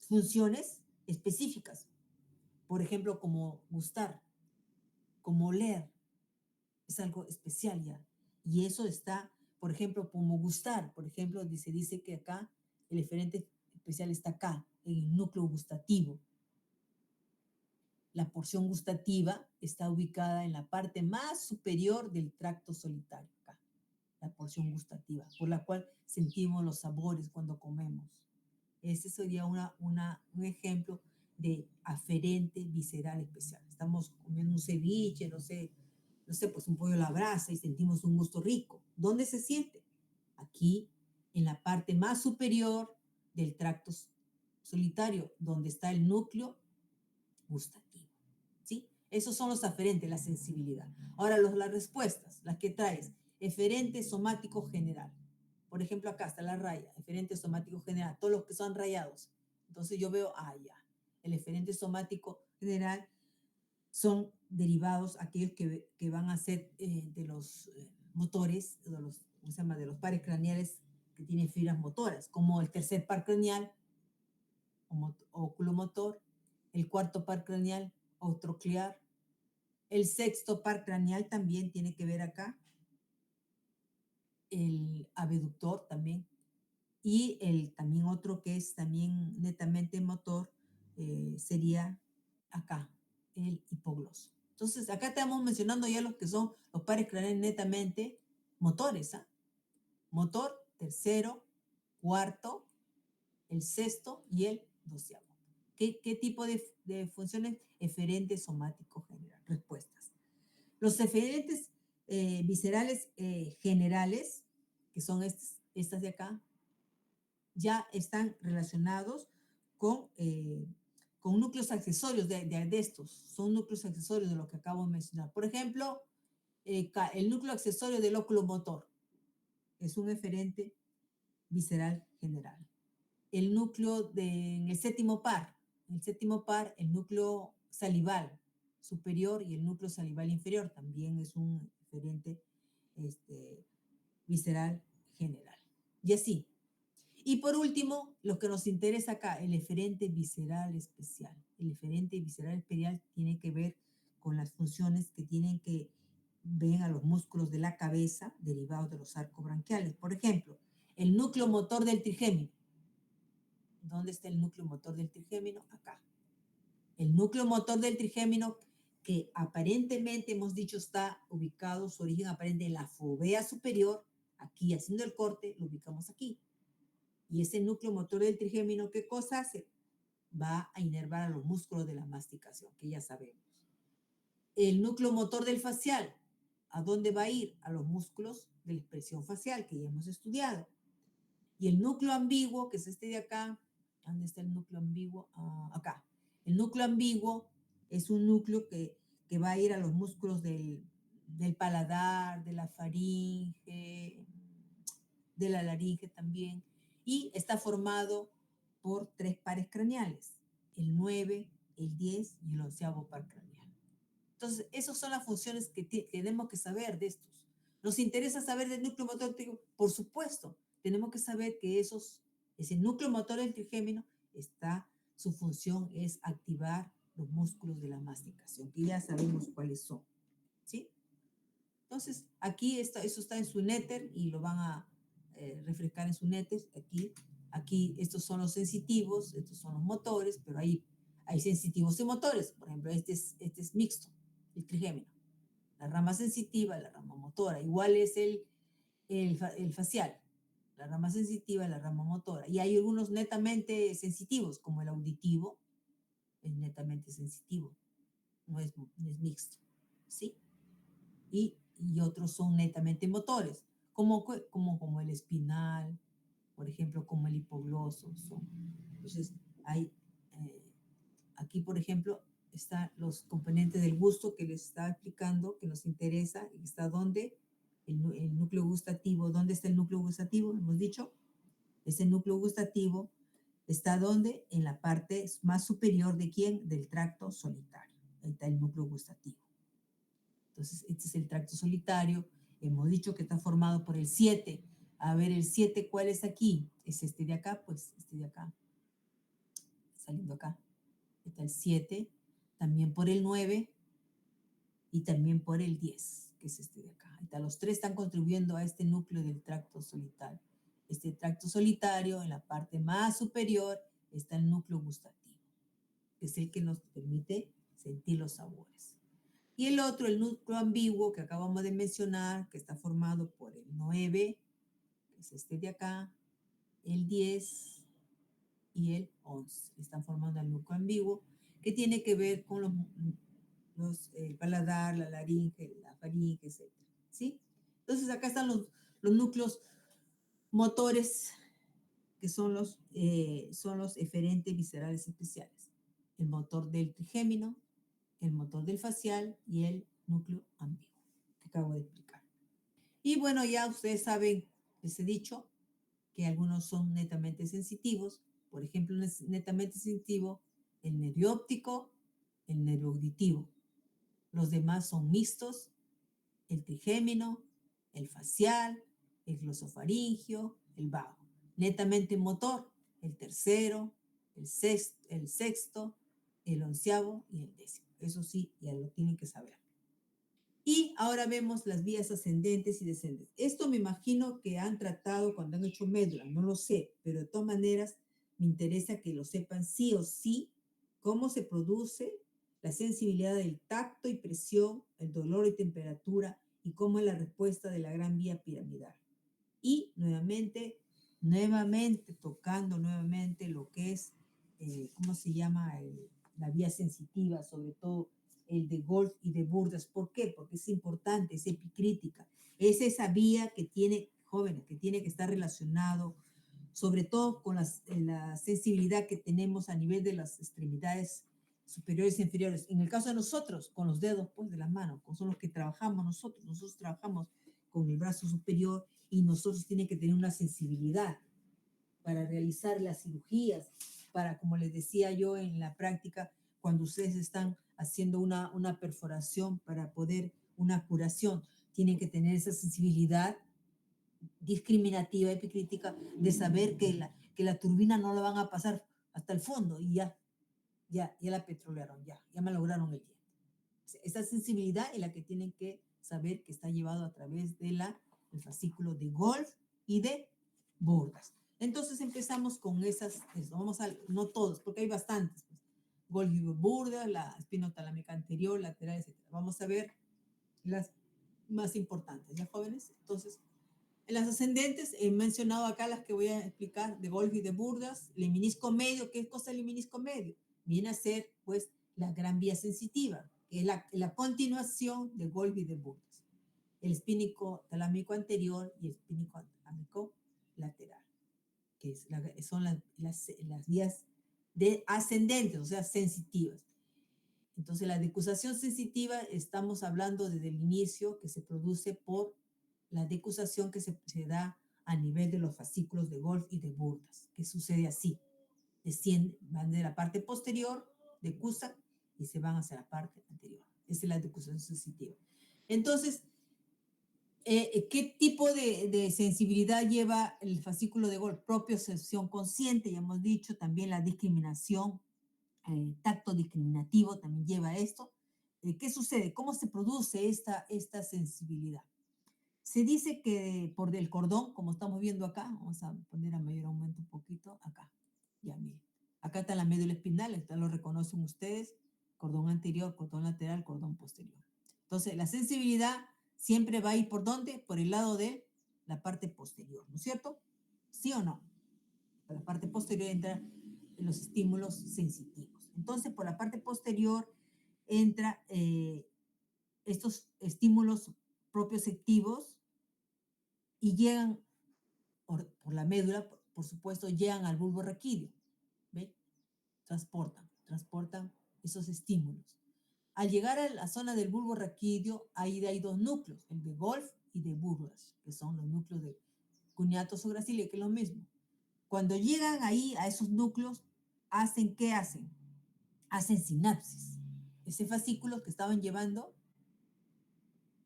Speaker 1: funciones específicas. Por ejemplo, como gustar, como oler, es algo especial ya. Y eso está, por ejemplo, como gustar. Por ejemplo, dice que acá el eferente especial está acá, en el núcleo gustativo. La porción gustativa está ubicada en la parte más superior del tracto solitario, acá, la porción gustativa, por la cual sentimos los sabores cuando comemos. Ese sería un ejemplo de aferente visceral especial. Estamos comiendo un ceviche, no sé, pues un pollo a la brasa y sentimos un gusto rico. ¿Dónde se siente? Aquí, en la parte más superior del tracto solitario, donde está el núcleo gustativo. ¿Sí? Esos son los aferentes, la sensibilidad. Ahora, las respuestas, las que traes, eferente somático general. Por ejemplo, acá está la raya, eferente somático general, todos los que son rayados. Entonces yo veo, ya, el eferente somático general son derivados aquellos que van a ser de los motores, ¿cómo se llama? De los pares craneales que tienen fibras motoras, como el tercer par craneal, oculomotor, el cuarto par craneal, troclear, el sexto par craneal también tiene que ver acá, el abductor también, y también otro que es también netamente motor sería acá, el hipogloso. Entonces, acá estamos mencionando ya los que son los pares craneales netamente motores. Motor, tercero, cuarto, el sexto y el doceavo. ¿Qué tipo de funciones? Eferente somático general. Respuestas. Los eferentes viscerales generales, que son estas de acá, ya están relacionados con núcleos accesorios de estos. Son núcleos accesorios de lo que acabo de mencionar. Por ejemplo, el núcleo accesorio del oculomotor es un eferente visceral general. El núcleo en el séptimo par, el núcleo salival, superior y el núcleo salival inferior. También es un eferente visceral general. Y así. Y por último, lo que nos interesa acá, el eferente visceral especial. El eferente visceral especial tiene que ver con las funciones que tienen que ver a los músculos de la cabeza derivados de los arcos branquiales. Por ejemplo, el núcleo motor del trigémino. ¿Dónde está el núcleo motor del trigémino? Acá. El núcleo motor del trigémino, que aparentemente hemos dicho está ubicado, su origen aparente en la fovea superior, aquí haciendo el corte, lo ubicamos aquí. Y ese núcleo motor del trigémino, ¿qué cosa hace? Va a inervar a los músculos de la masticación, que ya sabemos. El núcleo motor del facial, ¿a dónde va a ir? A los músculos de la expresión facial, que ya hemos estudiado. Y el núcleo ambiguo, que es este de acá, ¿dónde está el núcleo ambiguo? Acá. El núcleo ambiguo es un núcleo que va a ir a los músculos del paladar, de la faringe, de la laringe también, y está formado por 3 pares craneales, el 9, el 10 y el 11º par craneal. Entonces, esas son las funciones que tenemos que saber de estos. ¿Nos interesa saber del núcleo motor del trigémino? Por supuesto, tenemos que saber que ese núcleo motor del trigémino su función es activar los músculos de la masticación, que ya sabemos cuáles son, ¿sí? Entonces, aquí eso está en su néter y lo van a refrescar en su néter. Aquí estos son los sensitivos, estos son los motores, pero hay sensitivos y motores. Por ejemplo, este es mixto, el trigémino. La rama sensitiva, la rama motora. Igual es el facial, la rama sensitiva, la rama motora. Y hay algunos netamente sensitivos, como el auditivo, es netamente sensitivo, no es mixto, ¿sí? Y otros son netamente motores, como el espinal, por ejemplo, como el hipogloso. Entonces, aquí, por ejemplo, están los componentes del gusto que les estaba explicando, que nos interesa, y está ¿dónde? El núcleo gustativo. ¿Dónde está el núcleo gustativo? Hemos dicho, ese núcleo gustativo está ¿dónde? En la parte más superior de ¿quién? Del tracto solitario. Ahí está el núcleo gustativo. Entonces, este es el tracto solitario. Hemos dicho que está formado por el 7. A ver, el 7, ¿cuál es aquí? Es este de acá, pues, este de acá. Saliendo acá. Está el 7, también por el 9 y también por el 10, que es este de acá. Los 3 están contribuyendo a este núcleo del tracto solitario. Este tracto solitario, en la parte más superior, está el núcleo gustativo, que es el que nos permite sentir los sabores. Y el otro, el núcleo ambiguo, que acabamos de mencionar, que está formado por el 9, que es este de acá, el 10 y el 11. Están formando el núcleo ambiguo, que tiene que ver con el paladar, la laringe, la faringe, etc. ¿Sí? Entonces, acá están los núcleos motores, que son los eferentes viscerales especiales. El motor del trigémino, el motor del facial y el núcleo ambiguo, que acabo de explicar. Y bueno, ya ustedes saben, les he dicho, que algunos son netamente sensitivos. Por ejemplo, netamente sensitivo, el nervio óptico, el nervio auditivo. Los demás son mixtos, el trigémino, el facial, el glosofaringio, el vago. Netamente motor, el tercero, el sexto, el 11º y el 10º. Eso sí, ya lo tienen que saber. Y ahora vemos las vías ascendentes y descendentes. Esto me imagino que han tratado cuando han hecho médula, no lo sé, pero de todas maneras me interesa que lo sepan sí o sí, cómo se produce la sensibilidad del tacto y presión, el dolor y temperatura, y cómo es la respuesta de la gran vía piramidal. Y nuevamente tocando nuevamente lo que es, ¿cómo se llama? La vía sensitiva, sobre todo el de Golf y de Burdas. ¿Por qué? Porque es importante, es epicrítica. Es esa vía que tiene, jóvenes, que tiene que estar relacionado, sobre todo con la sensibilidad que tenemos a nivel de las extremidades superiores e inferiores. En el caso de nosotros, con los dedos pues, de las manos, son los que trabajamos nosotros. Nosotros trabajamos con el brazo superior y nosotros tiene que tener una sensibilidad para realizar las cirugías, para, como les decía yo en la práctica, cuando ustedes están haciendo una perforación para poder, una curación. Tienen que tener esa sensibilidad discriminativa, epicrítica, de saber que la turbina no la van a pasar hasta el fondo y ya la petrolearon, ya malograron el diente. Esa sensibilidad es la que tienen que saber que está llevado a través del fascículo de Wolf y de Burdas. Entonces empezamos con esas, vamos a, no todos, porque hay bastantes, pues. Wolf y Burdas, la espinotalámica anterior, lateral, etc. Vamos a ver las más importantes, ¿ya, jóvenes? Entonces, en las ascendentes he mencionado acá las que voy a explicar de Wolf y de Burdas. El menisco medio, ¿qué cosa es el menisco medio? Viene a ser, pues, la gran vía sensitiva, que es la continuación de Wolf y de Burdas. El espínico talámico anterior y el espínico talámico lateral, que son las vías de ascendentes, o sea, sensitivas. Entonces, la decusación sensitiva, estamos hablando desde el inicio, que se produce por la decusación que se da a nivel de los fascículos de Wolf y de Burdas, que sucede así. Descienden, van de la parte posterior, decusan y se van hacia la parte anterior. Esa es la decusación sensitiva. Entonces, ¿qué tipo de sensibilidad lleva el fascículo de Wolf? Propiocepción consciente, ya hemos dicho, también la discriminación, tacto discriminativo también lleva esto. ¿Qué sucede? ¿Cómo se produce esta sensibilidad? Se dice que por el cordón, como estamos viendo acá, vamos a poner a mayor aumento un poquito, acá, ya miren. Acá está la médula espinal, esta lo reconocen ustedes, cordón anterior, cordón lateral, cordón posterior. Entonces, la sensibilidad siempre va a ir ¿por dónde? Por el lado de la parte posterior, ¿no es cierto? ¿Sí o no? Por la parte posterior entran los estímulos sensitivos. Entonces, por la parte posterior entra estos estímulos propioceptivos y llegan por la médula, por supuesto, llegan al bulbo raquídeo. ¿Ve? Transportan esos estímulos. Al llegar a la zona del bulbo raquídeo, ahí hay dos núcleos, el de Wolf y de Burdas, que son los núcleos de cuñatos o gracilia, que es lo mismo. Cuando llegan ahí a esos núcleos, ¿qué hacen? Hacen sinapsis. Ese fascículo que estaban llevando,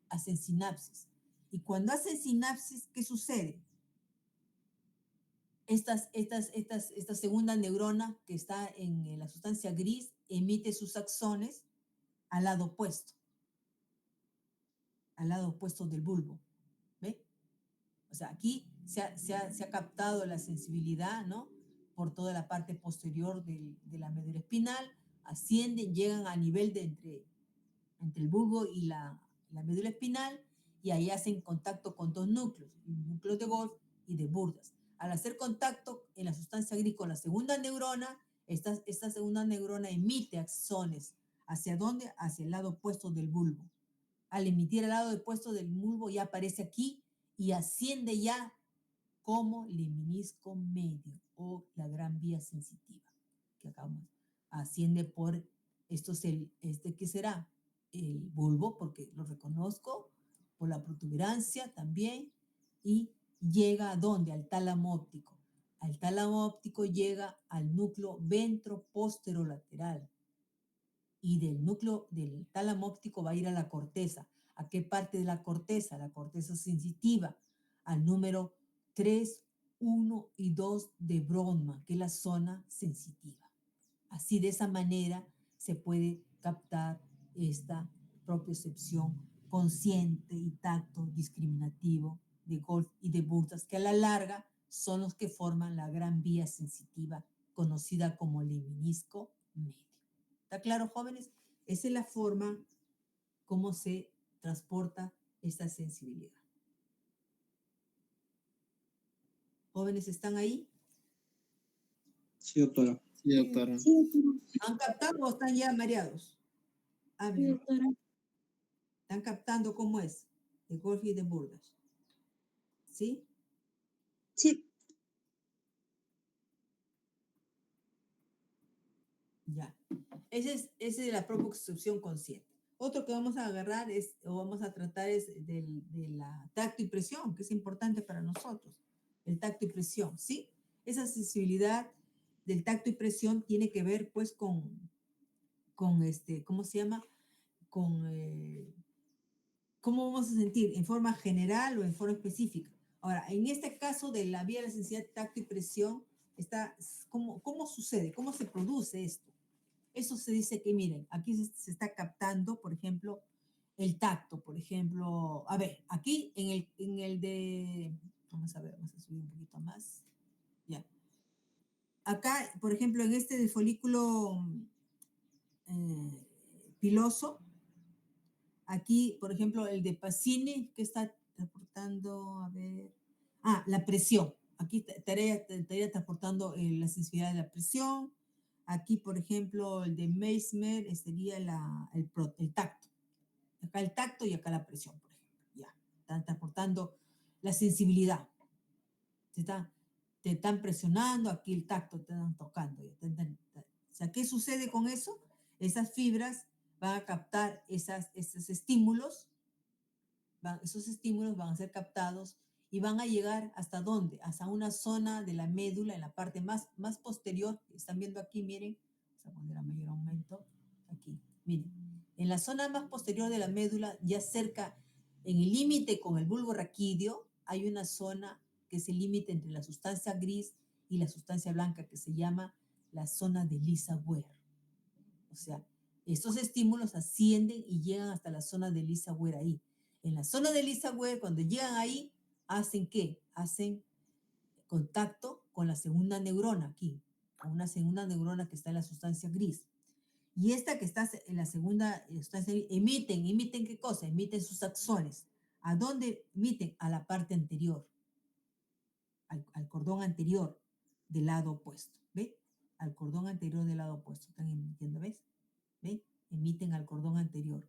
Speaker 1: hacen sinapsis. Y cuando hacen sinapsis, ¿qué sucede? Esta segunda neurona que está en la sustancia gris emite sus axones al lado opuesto del bulbo. ¿Ve? O sea, aquí se ha captado la sensibilidad, ¿no? Por toda la parte posterior de la médula espinal, ascienden, llegan a nivel de entre el bulbo y la médula espinal, y ahí hacen contacto con dos núcleos, el núcleo de Wolf y de Burdas. Al hacer contacto en la sustancia gris con la segunda neurona, esta segunda neurona emite axones. ¿Hacia dónde? Hacia el lado opuesto del bulbo. Al emitir al lado opuesto del bulbo ya aparece aquí y asciende ya como el menisco medio o la gran vía sensitiva que acabamos. Asciende por ¿qué será? El bulbo, porque lo reconozco, por la protuberancia también, y llega ¿a dónde? Al tálamo óptico. Al tálamo óptico llega al núcleo ventroposterolateral, y del núcleo del tálamo óptico va a ir a la corteza. ¿A qué parte de la corteza? La corteza sensitiva, al número 3, 1 y 2 de Brodmann, que es la zona sensitiva. Así, de esa manera, se puede captar esta propiocepción consciente y tacto discriminativo de Wolf y de Burdas, que a la larga son los que forman la gran vía sensitiva conocida como el menisco medio. ¿Está claro, jóvenes? Esa es la forma como se transporta esta sensibilidad. ¿Jóvenes están ahí?
Speaker 2: Sí, doctora.
Speaker 3: Sí, doctora.
Speaker 5: Sí, doctora.
Speaker 1: ¿Han captado o están ya mareados?
Speaker 5: Sí,
Speaker 1: Hablen.
Speaker 5: doctora.
Speaker 1: ¿Están captando cómo es? De Wolf y de Burdas. ¿Sí?
Speaker 5: Sí.
Speaker 1: Ya. Ese es de la propiocepción consciente. Otro que vamos a agarrar o vamos a tratar es de la tacto y presión, que es importante para nosotros. El tacto y presión, ¿sí? Esa sensibilidad del tacto y presión tiene que ver, pues, con ¿cómo se llama? Con, ¿cómo vamos a sentir? ¿En forma general o en forma específica? Ahora, en este caso de la vía de la sensibilidad, tacto y presión, ¿cómo sucede? ¿Cómo se produce esto? Eso se dice que, miren, aquí se está captando, por ejemplo, el tacto, por ejemplo. A ver, aquí en el de, vamos a ver, vamos a subir un poquito más. Ya. Acá, por ejemplo, en este de folículo piloso, aquí, por ejemplo, el de Pacini, que está reportando, a ver, la presión. Aquí estaría transportando la sensibilidad de la presión. Aquí, por ejemplo, el de Meissner sería el tacto. Acá el tacto y acá la presión, por ejemplo. Ya, están transportando la sensibilidad. Te están presionando, aquí el tacto te están tocando. O sea, ¿qué sucede con eso? Esas fibras van a captar esos estímulos, esos estímulos van a ser captados y van a llegar ¿hasta dónde? Hasta una zona de la médula, en la parte más posterior. Están viendo aquí, miren, vamos a poner a mayor aumento, aquí, miren. En la zona más posterior de la médula, ya cerca, en el límite con el bulbo raquídeo, hay una zona que es el límite entre la sustancia gris y la sustancia blanca, que se llama la zona de Lisa-Weir. O sea, estos estímulos ascienden y llegan hasta la zona de Lisa-Weir ahí. En la zona de Lisa-Weir, cuando llegan ahí, ¿hacen qué? Hacen contacto con la segunda neurona aquí, con una segunda neurona que está en la sustancia gris. Y esta que está en la segunda sustancia gris, emiten ¿qué cosa? Emiten sus axones. ¿A dónde emiten? A la parte anterior, al cordón anterior del lado opuesto. ¿Ve? Al cordón anterior del lado opuesto. Están emitiendo, ¿ves? ¿Ve? Emiten al cordón anterior.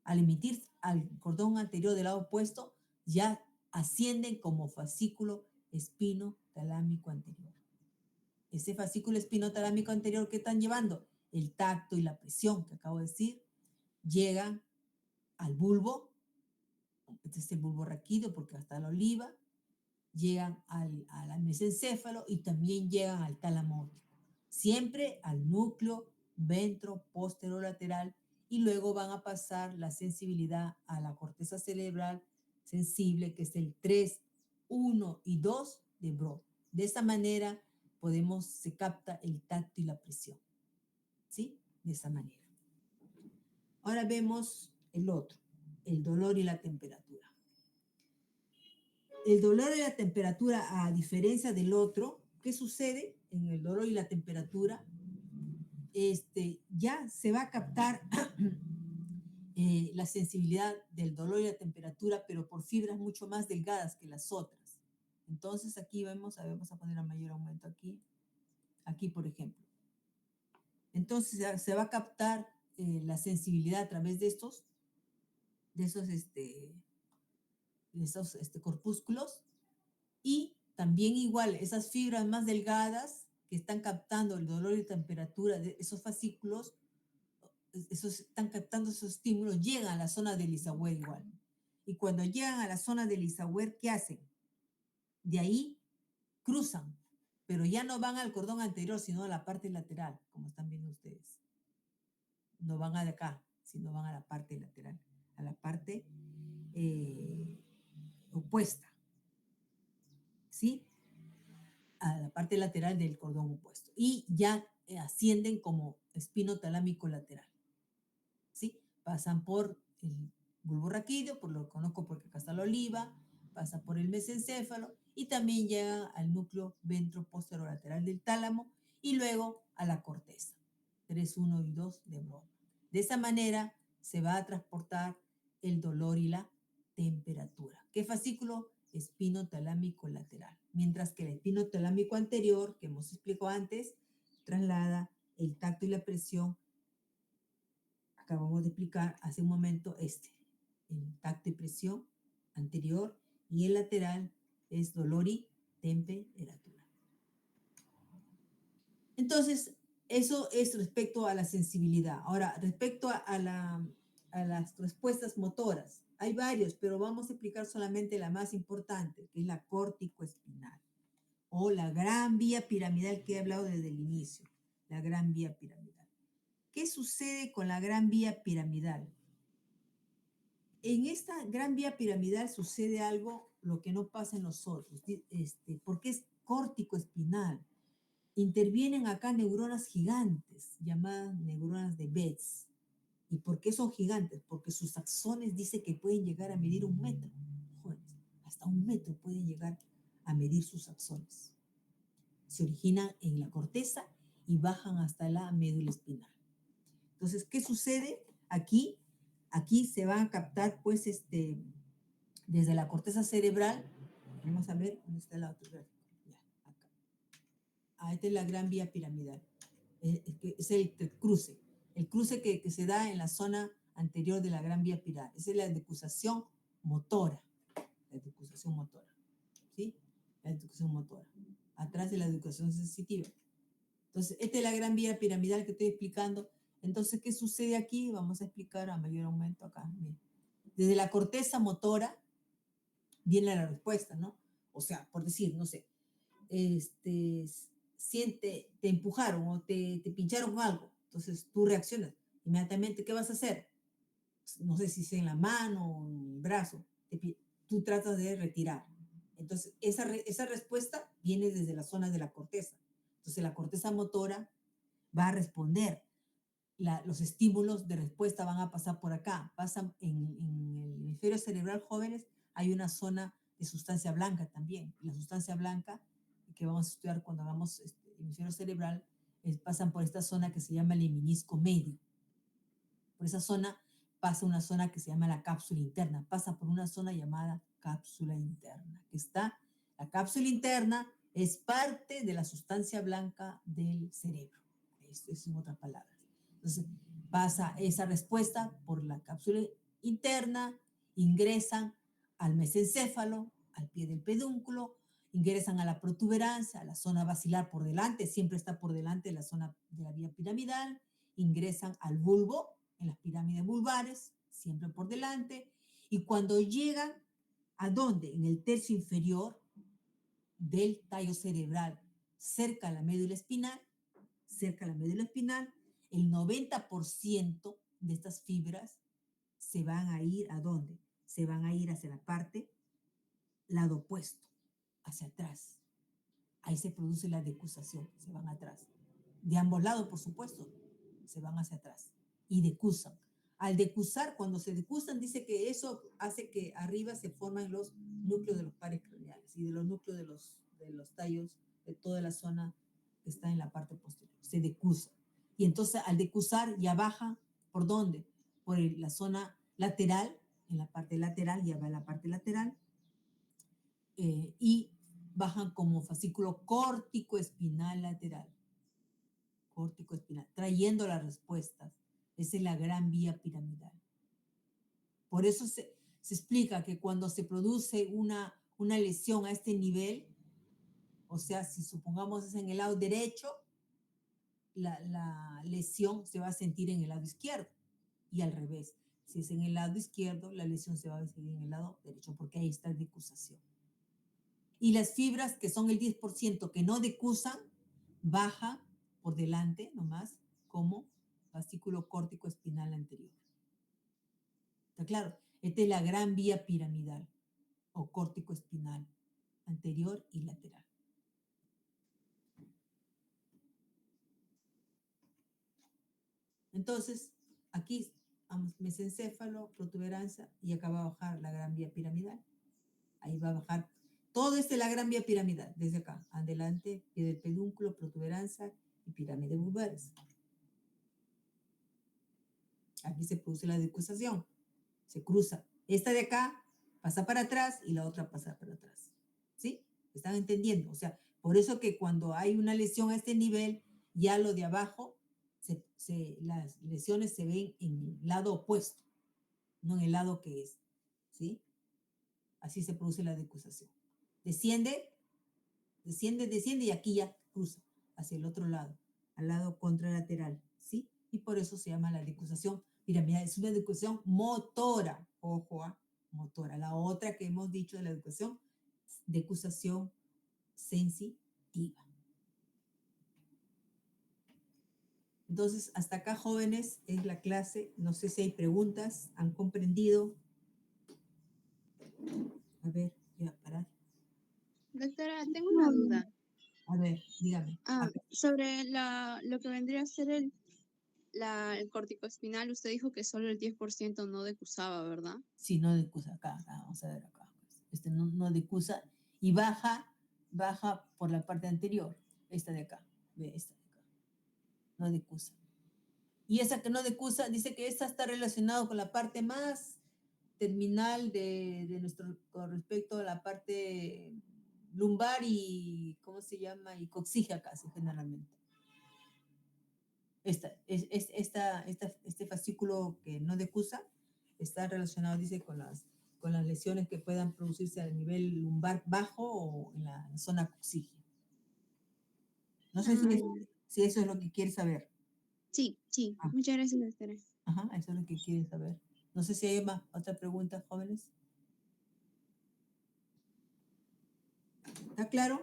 Speaker 1: Al emitir al cordón anterior del lado opuesto, ya ascienden como fascículo espinotalámico anterior. Ese fascículo espinotalámico anterior que están llevando, el tacto y la presión que acabo de decir, llegan al bulbo, este es el bulbo raquídeo porque hasta la oliva, llegan al mesencéfalo y también llegan al tálamo óptico. Siempre al núcleo ventro-posterolateral y luego van a pasar la sensibilidad a la corteza cerebral sensible, que es el 3, 1 y 2 de Broad. De esta manera se capta el tacto y la presión. ¿Sí? De esa manera. Ahora vemos el otro, el dolor y la temperatura. El dolor y la temperatura, a diferencia del otro, ¿qué sucede en el dolor y la temperatura? Ya se va a captar la sensibilidad del dolor y la temperatura, pero por fibras mucho más delgadas que las otras. Entonces aquí vamos a poner a mayor aumento aquí por ejemplo. Entonces se va a captar la sensibilidad a través de esos corpúsculos. Y también igual, esas fibras más delgadas que están captando el dolor y temperatura de esos fascículos, están captando esos estímulos, llegan a la zona del Lisa-Weir igual. Y cuando llegan a la zona del Lisa-Weir, ¿qué hacen? De ahí cruzan, pero ya no van al cordón anterior, sino a la parte lateral, como están viendo ustedes. No van a de acá, sino van a la parte lateral, a la parte opuesta. ¿Sí? A la parte lateral del cordón opuesto. Y ya ascienden como espinotalámico lateral. ¿Sí? Pasan por el bulbo raquídeo, por lo conozco porque acá está la oliva, pasa por el mesencéfalo y también llega al núcleo ventro-posterolateral del tálamo y luego a la corteza. 3, 1 y 2 de Broad. De esa manera se va a transportar el dolor y la temperatura. ¿Qué fascículo? Espinotalámico lateral. Mientras que el espinotalámico anterior, que hemos explicado antes, traslada el tacto y la presión. Acabamos de explicar hace un momento el tacto y presión anterior, y el lateral es dolor y temperatura. Entonces, eso es respecto a la sensibilidad. Ahora, respecto a las respuestas motoras, hay varios, pero vamos a explicar solamente la más importante, que es la córtico-espinal, o la gran vía piramidal que he hablado desde el inicio, la gran vía piramidal. ¿qué sucede con la gran vía piramidal? En esta gran vía piramidal sucede algo, lo que no pasa en los otros, porque es córtico espinal. Intervienen acá neuronas gigantes, llamadas neuronas de Betz. ¿Y por qué son gigantes? Porque sus axones dice que pueden llegar a medir 1 metro. Jóvenes, hasta 1 metro pueden llegar a medir sus axones. Se originan en la corteza y bajan hasta la médula espinal. Entonces, ¿qué sucede? Aquí se van a captar, pues, desde la corteza cerebral. Vamos a ver dónde está la otra gráfica. Ya, acá. Esta es la gran vía piramidal. Es el cruce. El cruce que se da en la zona anterior de la gran vía piramidal. Esa es la decusación motora. La decusación motora. ¿Sí? La decusación motora. Atrás de la educación sensitiva. Entonces, esta es la gran vía piramidal que estoy explicando. Entonces, ¿qué sucede aquí? Vamos a explicar a mayor aumento acá. Miren. Desde la corteza motora viene la respuesta, ¿no? O sea, por decir, no sé, te empujaron o te pincharon con algo. Entonces, tú reaccionas. Inmediatamente, ¿qué vas a hacer? No sé si es en la mano o en el brazo. Tú tratas de retirar. Entonces, esa respuesta viene desde la zona de la corteza. Entonces, la corteza motora va a responder. Los estímulos de respuesta van a pasar por acá. Pasan en el hemisferio cerebral jóvenes, hay una zona de sustancia blanca también. La sustancia blanca, que vamos a estudiar cuando hagamos hemisferio cerebral, pasan por esta zona que se llama el heminisco medio. Por esa zona pasa una zona que se llama la cápsula interna. Pasa por una zona llamada cápsula interna. La cápsula interna es parte de la sustancia blanca del cerebro. Esto es en otras palabras. Entonces, pasa esa respuesta por la cápsula interna, ingresan al mesencéfalo, al pie del pedúnculo, ingresan a la protuberancia, a la zona basilar por delante, siempre está por delante de la zona de la vía piramidal, ingresan al bulbo, en las pirámides vulvares, siempre por delante, y cuando llegan, ¿a dónde? En el tercio inferior del tallo cerebral, cerca a la médula espinal, el 90% de estas fibras se van a ir ¿a dónde? Se van a ir hacia la parte lado opuesto, hacia atrás. Ahí se produce la decusación, se van atrás. De ambos lados, por supuesto, se van hacia atrás y decusan. Al decusar, cuando se decusan, dice que eso hace que arriba se forman los núcleos de los pares craneales y de los núcleos de los tallos de toda la zona que está en la parte posterior. Se decusa. Y entonces al decusar ya baja, ¿por dónde? Por la zona lateral, en la parte lateral, ya va a la parte lateral, y bajan como fascículo córtico espinal lateral. Córtico espinal, trayendo las respuestas. Esa es la gran vía piramidal. Por eso se explica que cuando se produce una lesión a este nivel, o sea, si supongamos es en el lado derecho, la lesión se va a sentir en el lado izquierdo y al revés. Si es en el lado izquierdo, la lesión se va a sentir en el lado derecho porque ahí está la decusación. Y las fibras, que son el 10% que no decusan, bajan por delante nomás como fascículo córtico espinal anterior. ¿Está claro? Esta es la gran vía piramidal o córtico espinal anterior y lateral. Entonces, aquí mesencéfalo, protuberancia y acá va a bajar la gran vía piramidal. Ahí va a bajar. Todo esto es la gran vía piramidal, desde acá, adelante, pie del pedúnculo, protuberancia y pirámide vulvares. Aquí se produce la decusación. Se cruza. Esta de acá pasa para atrás y la otra pasa para atrás. ¿Sí? ¿Están entendiendo? O sea, por eso que cuando hay una lesión a este nivel, ya lo de abajo, las lesiones se ven en el lado opuesto, no en el lado que es. ¿Sí? Así se produce la decusación. Desciende y aquí ya cruza hacia el otro lado, al lado contralateral. ¿Sí? Y por eso se llama la decusación piramidal. Es una decusación motora. Ojo, motora. La otra que hemos dicho de la decusación sensitiva. Entonces, hasta acá, jóvenes, es la clase. No sé si hay preguntas. ¿Han comprendido? A ver, ya, parar.
Speaker 6: Doctora, tengo una duda.
Speaker 1: A ver, dígame. A ver,
Speaker 6: Sobre lo que vendría a ser el corticoespinal, usted dijo que solo el 10% no decusaba, ¿verdad?
Speaker 1: sí, no decusa acá, vamos a ver acá. Este no decusa y baja por la parte anterior. Esta de acá. Ve, esta de acá. No decusa. Y esa que no decusa, dice que esta está relacionada con la parte más terminal de nuestro, con respecto a la parte lumbar y, ¿cómo se llama? Y coxígea casi, generalmente. Este fascículo que no decusa está relacionado, dice, con las lesiones que puedan producirse a nivel lumbar bajo o en la zona coxígea. No sé si eso es lo que quieres saber.
Speaker 6: Sí, sí.
Speaker 1: Ah.
Speaker 6: Muchas gracias, doctora.
Speaker 1: Ajá, eso es lo que quieres saber. No sé si hay más otra pregunta, jóvenes. ¿Está claro?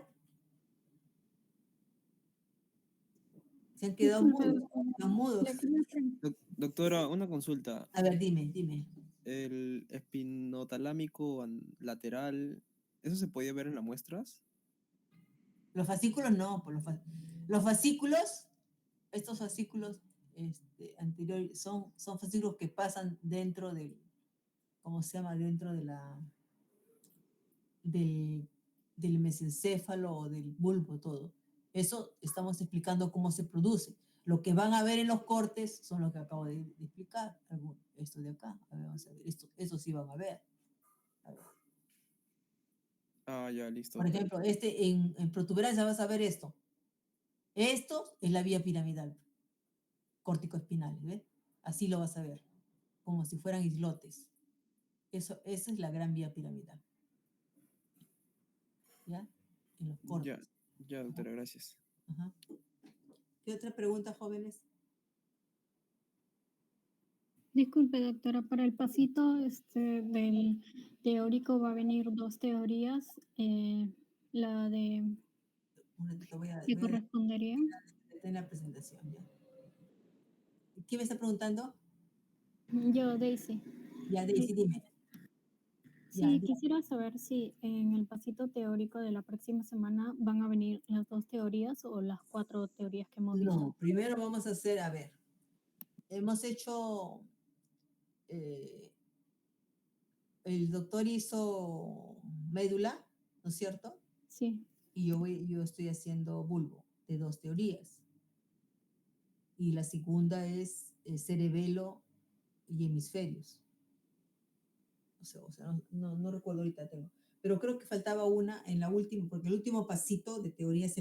Speaker 1: Se han quedado mudos. Están mudos.
Speaker 3: Doctora, una consulta.
Speaker 1: A ver, dime.
Speaker 3: El espinotalámico lateral, ¿eso se podía ver en las muestras?
Speaker 1: Los fascículos no, por los fascículos, estos fascículos anteriores son fascículos que pasan dentro del, ¿cómo se llama? Dentro de del mesencéfalo o del bulbo, todo. Eso estamos explicando cómo se produce. Lo que van a ver en los cortes son lo que acabo de explicar. Esto de acá, a ver, vamos a ver, eso sí van a ver. A ver.
Speaker 3: Ah, ya, listo.
Speaker 1: Por ejemplo, en protuberancia vas a ver esto. Esto es la vía piramidal, corticoespinal, ¿ves? Así lo vas a ver, como si fueran islotes. Esa es la gran vía piramidal. ¿Ya? En los cortes.
Speaker 3: Ya, doctora, gracias.
Speaker 1: Ajá. ¿Qué otra pregunta, jóvenes?
Speaker 7: Disculpe, doctora, para el pasito del teórico va a venir 2 teorías. La de
Speaker 1: Un ratito voy a
Speaker 7: ¿qué correspondería?
Speaker 1: detener la presentación. ¿Ya? ¿Quién me está preguntando?
Speaker 7: Yo, Daisy.
Speaker 1: Ya, Daisy, dime.
Speaker 7: Sí,
Speaker 1: Ya,
Speaker 7: quisiera saber si en el pasito teórico de la próxima semana van a venir las 2 teorías o las 4 teorías que hemos visto.
Speaker 1: no, primero vamos a hacer, a ver, hemos hecho, el doctor hizo médula, ¿no es cierto?
Speaker 7: Sí.
Speaker 1: Y yo estoy haciendo bulbo de 2 teorías. Y la segunda es cerebelo y hemisferios. O sea no recuerdo ahorita tengo. Pero creo que faltaba una en la última, porque el último pasito de teoría